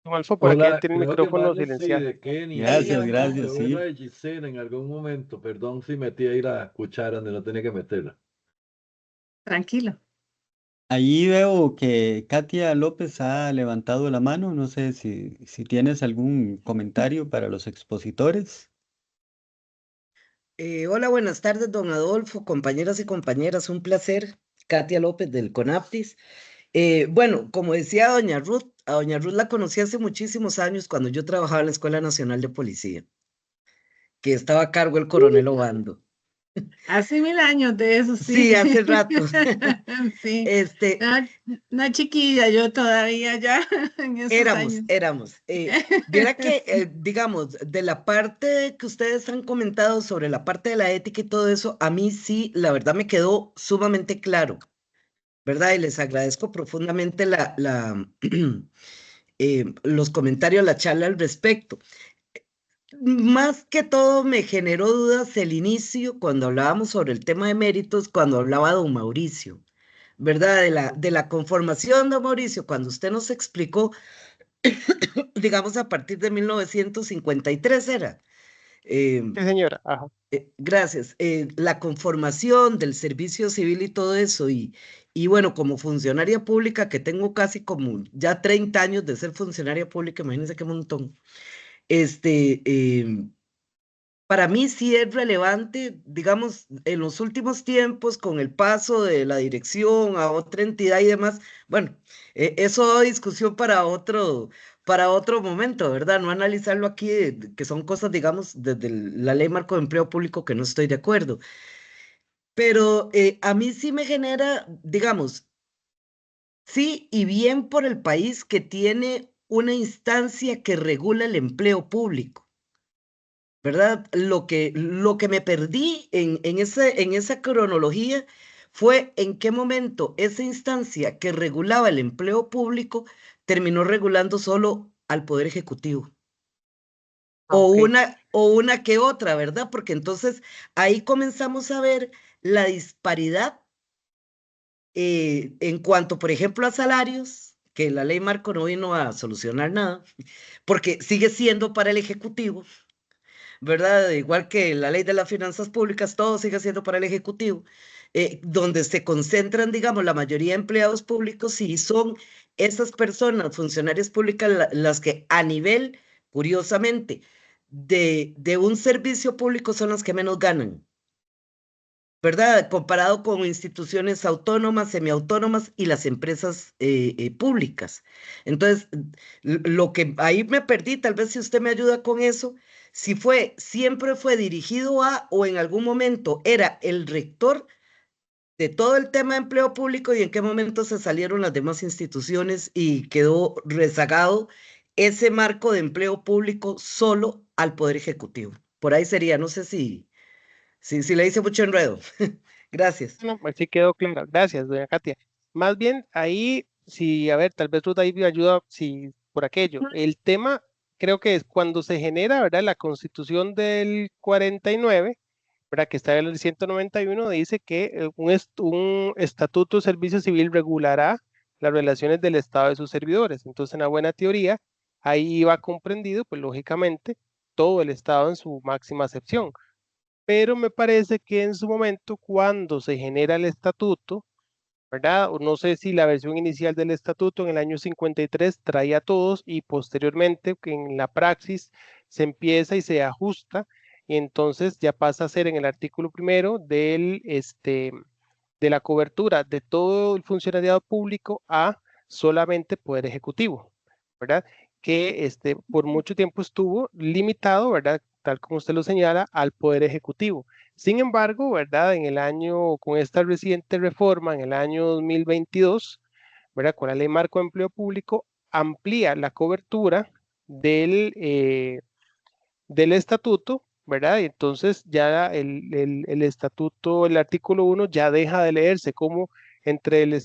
Don Alfo, por aquí Hola, tiene el creo que micrófono Marley silenciado. de Kenia. Gracias, Alcancé gracias, a sí. verla de Gisela en algún momento. Perdón si metí ahí la cuchara donde no tenía que meterla. Tranquilo. Ahí veo que Katia López ha levantado la mano. No sé si tienes algún comentario para los expositores. Hola, buenas tardes, don Adolfo, compañeras y compañeras, un placer. Katia López del CONAPTIS. Bueno, como decía doña Ruth, a doña Ruth la conocí hace muchísimos años cuando yo trabajaba en la Escuela Nacional de Policía, que estaba a cargo el coronel Obando. Hace 1000 años de eso, sí. Sí, hace rato. Sí. Este, Una chiquilla, yo todavía ya en esos años. éramos. Viera que, digamos, de la parte que ustedes han comentado sobre la parte de la ética y todo eso, a mí sí, la verdad me quedó sumamente claro, ¿verdad? Y les agradezco profundamente los comentarios, la charla al respecto. Más que todo me generó dudas el inicio cuando hablábamos sobre el tema de méritos, cuando hablaba don Mauricio, ¿verdad? De la conformación, don Mauricio, cuando usted nos explicó, digamos, a partir de 1953 era. Sí, señora. Ajá. Gracias. La conformación del servicio civil y todo eso, y bueno, como funcionaria pública, que tengo casi como ya 30 años de ser funcionaria pública, imagínense qué montón. Para mí sí es relevante, digamos, en los últimos tiempos, con el paso de la dirección a otra entidad y demás, bueno, eso es discusión para otro momento, ¿verdad? No analizarlo aquí, que son cosas, digamos, desde la ley marco de empleo público que no estoy de acuerdo. Pero a mí sí me genera, digamos, sí y bien por el país que tiene una instancia que regula el empleo público. ¿Verdad? Lo que me perdí en esa cronología fue en qué momento esa instancia que regulaba el empleo público terminó regulando solo al Poder Ejecutivo. Ok. O una que otra, ¿verdad? Porque entonces ahí comenzamos a ver la disparidad en cuanto, por ejemplo, a salarios, que la ley marco no vino a solucionar nada, porque sigue siendo para el Ejecutivo. ¿Verdad? Igual que la ley de las finanzas públicas, todo sigue siendo para el Ejecutivo, donde se concentran, digamos, la mayoría de empleados públicos y son esas personas, funcionarias públicas, las que a nivel, curiosamente, de un servicio público son las que menos ganan, ¿verdad? Comparado con instituciones autónomas, semiautónomas y las empresas públicas. Entonces, lo que ahí me perdí, tal vez si usted me ayuda con eso, si siempre fue dirigido a o en algún momento era el rector de todo el tema de empleo público y en qué momento se salieron las demás instituciones y quedó rezagado ese marco de empleo público solo al Poder Ejecutivo. Por ahí sería, no sé si le hice mucho enredo. Gracias. No, pues sí quedó claro. Gracias, doña Katia. Más bien, ahí, sí, a ver, tal vez Ruth ahí me ayuda, si por aquello. El tema, creo que es cuando se genera, ¿verdad? La Constitución del 49, ¿verdad? Que está en el 191, dice que un estatuto de servicio civil regulará las relaciones del Estado y sus servidores. Entonces, en la buena teoría, ahí va comprendido, pues lógicamente, todo el Estado en su máxima acepción. Pero me parece que en su momento, cuando se genera el estatuto, ¿verdad? O no sé si la versión inicial del estatuto en el año 53 traía a todos y posteriormente que en la praxis se empieza y se ajusta y entonces ya pasa a ser en el artículo primero de la cobertura de todo el funcionariado público a solamente poder ejecutivo, ¿verdad? Que por mucho tiempo estuvo limitado, ¿verdad? Tal como usted lo señala, al poder ejecutivo. Sin embargo, ¿verdad? Con esta reciente reforma, en el año 2022, ¿verdad? Con la Ley Marco de Empleo Público, amplía la cobertura del estatuto, ¿verdad? Y entonces ya el estatuto, el artículo 1 ya deja de leerse como entre el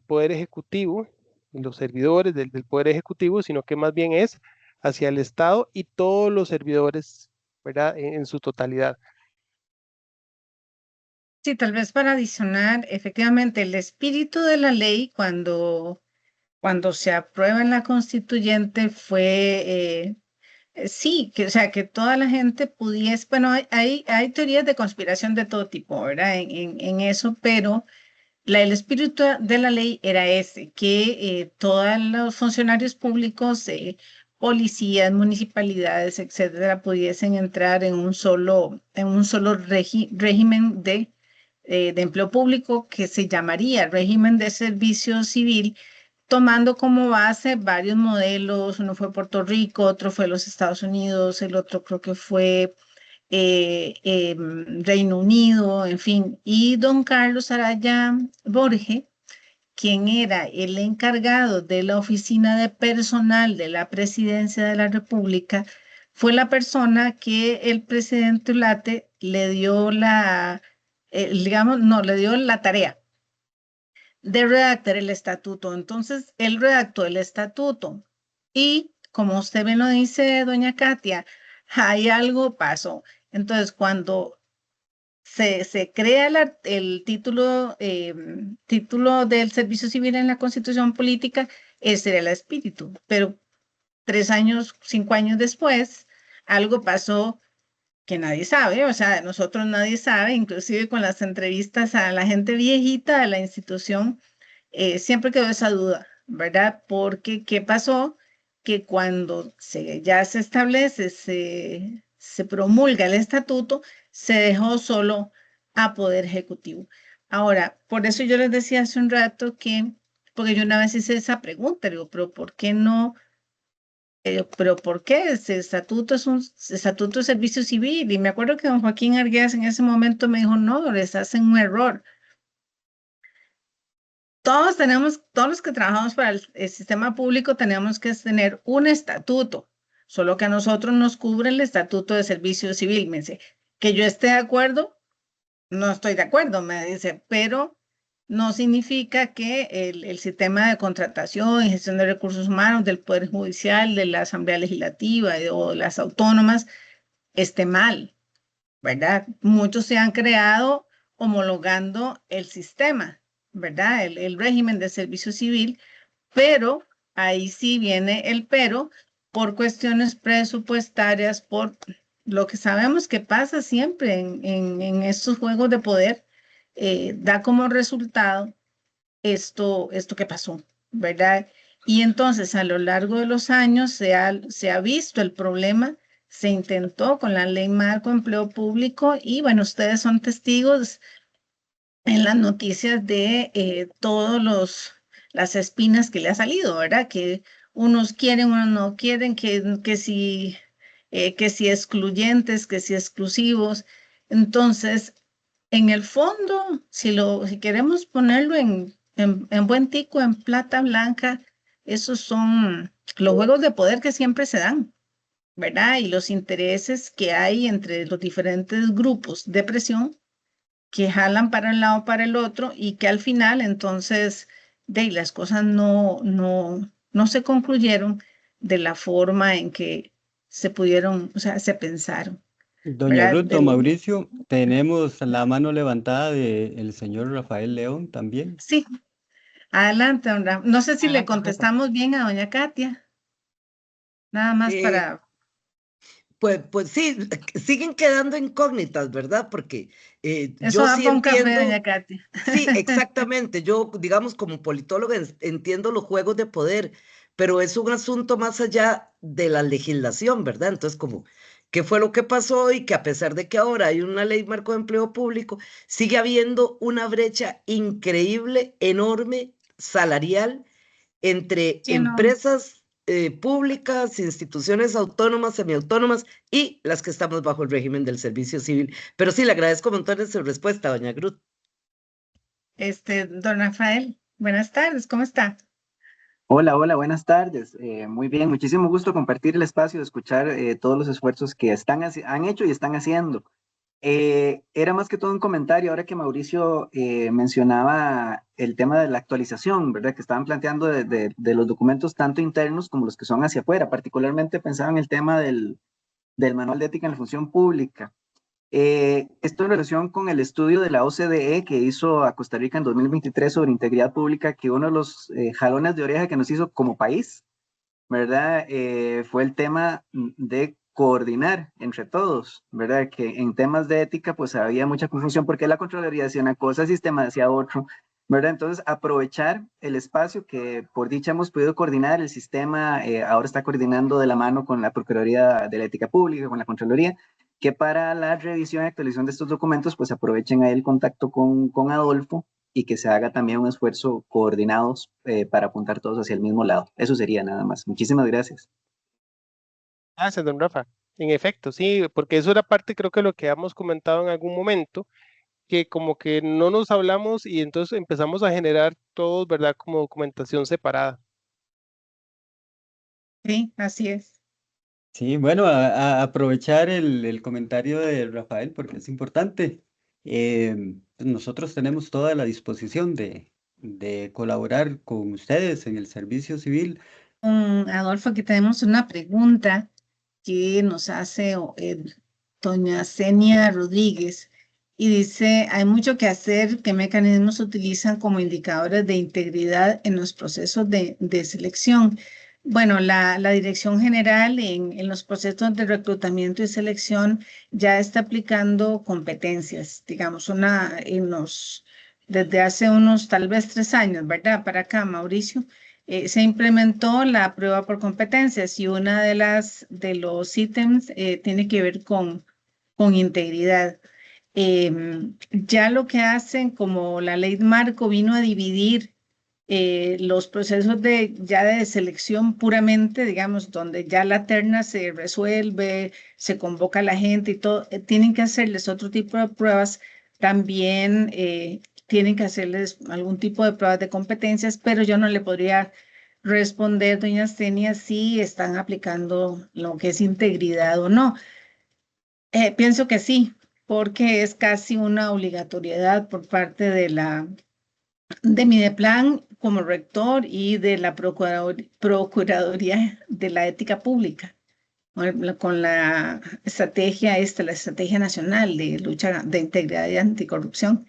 Poder Ejecutivo y los servidores del Poder Ejecutivo, sino que más bien es hacia el Estado y todos los servidores, ¿verdad? En su totalidad. Sí, tal vez para adicionar, efectivamente, el espíritu de la ley cuando se aprueba en la constituyente fue, sí, o sea, que toda la gente pudiese, bueno, hay teorías de conspiración de todo tipo, ¿verdad? En eso, pero el espíritu de la ley era ese, que todos los funcionarios públicos, policías, municipalidades, etcétera, pudiesen entrar en un solo régimen de empleo público que se llamaría régimen de servicio civil, tomando como base varios modelos. Uno fue Puerto Rico, otro fue los Estados Unidos, el otro creo que fue Reino Unido, en fin. Y don Carlos Araya Borge, quien era el encargado de la oficina de personal de la Presidencia de la República, fue la persona que el presidente Ulate le dio le dio la tarea de redactar el estatuto. Entonces, él redactó el estatuto y, como usted bien lo dice, doña Katia, hay algo pasó. Entonces, cuando se crea el título del servicio civil en la Constitución Política, ese era el espíritu, pero 3 años, 5 años después, algo pasó que nadie sabe, o sea, de nosotros nadie sabe, inclusive con las entrevistas a la gente viejita de la institución, siempre quedó esa duda, ¿verdad? Porque, ¿qué pasó? Que cuando ya se establece, se promulga el estatuto, se dejó solo a Poder Ejecutivo. Ahora, por eso yo les decía hace un rato porque yo una vez hice esa pregunta, digo, pero ¿por qué no? Pero ¿por qué? Ese estatuto es un estatuto de servicio civil. Y me acuerdo que don Joaquín Arguedas en ese momento me dijo, no, les hacen un error. Todos los que trabajamos para el sistema público tenemos que tener un estatuto, solo que a nosotros nos cubre el estatuto de servicio civil. Me dice, que yo esté de acuerdo, no estoy de acuerdo, me dice, pero no significa que el sistema de contratación y gestión de recursos humanos del Poder Judicial, de la Asamblea Legislativa o de las autónomas esté mal, ¿verdad? Muchos se han creado homologando el sistema, ¿verdad? El régimen de servicio civil, pero ahí sí viene el pero por cuestiones presupuestarias, por lo que sabemos que pasa siempre en estos juegos de poder, da como resultado esto que pasó, ¿verdad? Y entonces a lo largo de los años se ha visto el problema, se intentó con la ley marco de empleo público y bueno, ustedes son testigos en las noticias de todos las espinas que le ha salido, ¿verdad? Que unos quieren, unos no quieren, que si excluyentes, que si exclusivos. Entonces, en el fondo, si queremos ponerlo en buen tico, en plata blanca, esos son los juegos de poder que siempre se dan, ¿verdad? Y los intereses que hay entre los diferentes grupos de presión que jalan para un lado para el otro y que al final entonces las cosas no se concluyeron de la forma en que se pudieron, o sea, se pensaron, Doña ¿verdad? Ruth, Mauricio, tenemos la mano levantada del señor Rafael León también. Sí, adelante, no sé si le Adelante, Rafa. contestamos bien a doña Katia, nada más Eh, para... Pues sí, siguen quedando incógnitas, ¿verdad? Porque Eso yo da sí para un café, doña entiendo, Katy. sí, exactamente, yo, digamos, como politóloga entiendo los juegos de poder, pero es un asunto más allá de la legislación, ¿verdad? Entonces, como, ¿qué fue lo que pasó? Y que a pesar de que ahora hay una ley marco de empleo público, sigue habiendo una brecha increíble, enorme, salarial entre Sí, no. empresas públicas, instituciones autónomas, semiautónomas y las que estamos bajo el régimen del servicio civil. Pero sí, le agradezco montones su respuesta, doña Grut. Don Rafael, buenas tardes, ¿cómo está? Hola, hola, buenas tardes. Muy bien, muchísimo gusto compartir el espacio, de escuchar todos los esfuerzos que han hecho y están haciendo. Era más que todo un comentario, ahora que Mauricio mencionaba el tema de la actualización, ¿verdad? Que estaban planteando de los documentos tanto internos como los que son hacia afuera. Particularmente pensaba en el tema del Manual de Ética en la Función Pública. Esto en relación con el estudio de la OCDE que hizo a Costa Rica en 2023 sobre integridad pública, que uno de los jalones de oreja que nos hizo como país, ¿verdad? Fue el tema de coordinar entre todos, ¿verdad? Que en temas de ética pues había mucha confusión porque la Contraloría decía una cosa, el sistema decía otro, ¿verdad? Entonces aprovechar el espacio que por dicha hemos podido coordinar, el sistema ahora está coordinando de la mano con la Procuraduría de la Ética Pública, con la Contraloría, que para la revisión y actualización de estos documentos pues aprovechen ahí el contacto con Adolfo y que se haga también un esfuerzo coordinados para apuntar todos hacia el mismo lado. Eso sería nada más. Muchísimas gracias. Gracias, don Rafa. En efecto, sí, porque eso era parte, creo que lo que habíamos comentado en algún momento, que como que no nos hablamos y entonces empezamos a generar todos, ¿verdad? Como documentación separada. Sí, así es. Sí, bueno, a aprovechar el comentario de Rafael porque es importante. Nosotros tenemos toda la disposición de colaborar con ustedes en el servicio civil. Adolfo, aquí tenemos una pregunta que nos hace doña Senia Rodríguez y dice, hay mucho que hacer, ¿qué mecanismos utilizan como indicadores de integridad en los procesos de selección? Bueno, la Dirección General en los procesos de reclutamiento y selección ya está aplicando competencias, digamos, desde hace unos tal vez 3 años, ¿verdad? Para acá, Mauricio. Se implementó la prueba por competencias y una de los ítems tiene que ver con integridad. Ya lo que hacen, como la ley marco vino a dividir los procesos ya de selección puramente, digamos, donde ya la terna se resuelve, se convoca a la gente y todo, tienen que hacerles otro tipo de pruebas, también tienen que hacerles algún tipo de pruebas de competencias, pero yo no le podría responder, doña Stenia, si están aplicando lo que es integridad o no. Pienso que sí, porque es casi una obligatoriedad por parte de Mideplan como rector y de la Procuraduría de la Ética Pública, con la estrategia la Estrategia Nacional de Lucha de Integridad y Anticorrupción.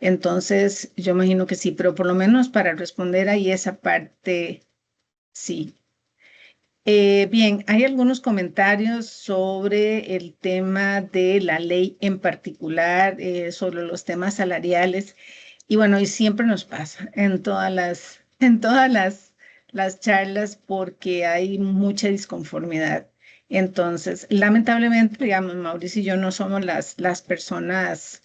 Entonces, yo imagino que sí, pero por lo menos para responder ahí esa parte, sí. Bien, hay algunos comentarios sobre el tema de la ley en particular, sobre los temas salariales. Y bueno, y siempre nos pasa en todas las charlas porque hay mucha disconformidad. Entonces, lamentablemente, digamos, Mauricio y yo no somos las personas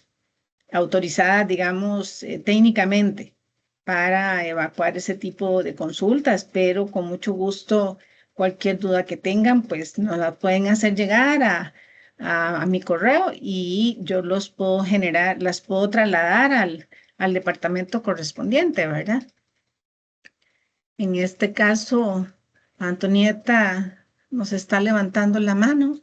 autorizadas, digamos, técnicamente para evacuar ese tipo de consultas, pero con mucho gusto, cualquier duda que tengan, pues nos la pueden hacer llegar a mi correo y yo las puedo trasladar al departamento correspondiente, ¿verdad? En este caso, Antonieta nos está levantando la mano.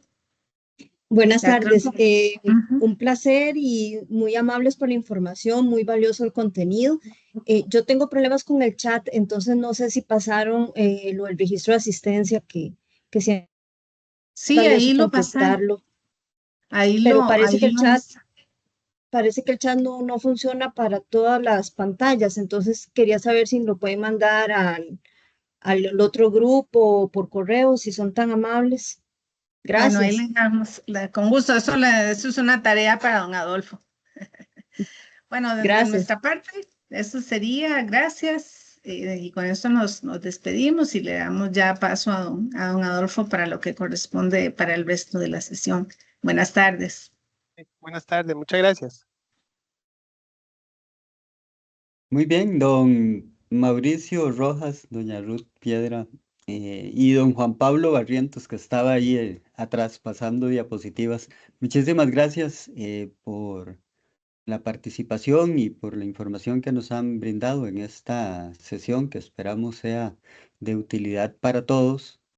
Buenas Ya creo tardes, que- Ujú. un placer y muy amables por la información, muy valioso el contenido. Yo tengo problemas con el chat, entonces no sé si pasaron lo del registro de asistencia, que sea Sí, valioso ahí lo pasan, completarlo, ahí pero lo, ahí lo parece que el chat no funciona para todas las pantallas, entonces quería saber si lo pueden mandar al otro grupo o por correo, si son tan amables. Bueno, ahí Gracias. le damos, con gusto, eso es una tarea para don Adolfo. Bueno, de Gracias. nuestra parte, eso sería, gracias. Y con esto nos despedimos y le damos ya paso a don Adolfo para lo que corresponde para el resto de la sesión. Buenas tardes. Buenas tardes, muchas gracias. Muy bien, don Mauricio Rojas, doña Ruth Piedra y don Juan Pablo Barrientos, que estaba ahí atrás pasando diapositivas. Muchísimas gracias por la participación y por la información que nos han brindado en esta sesión, que esperamos sea de utilidad para todos.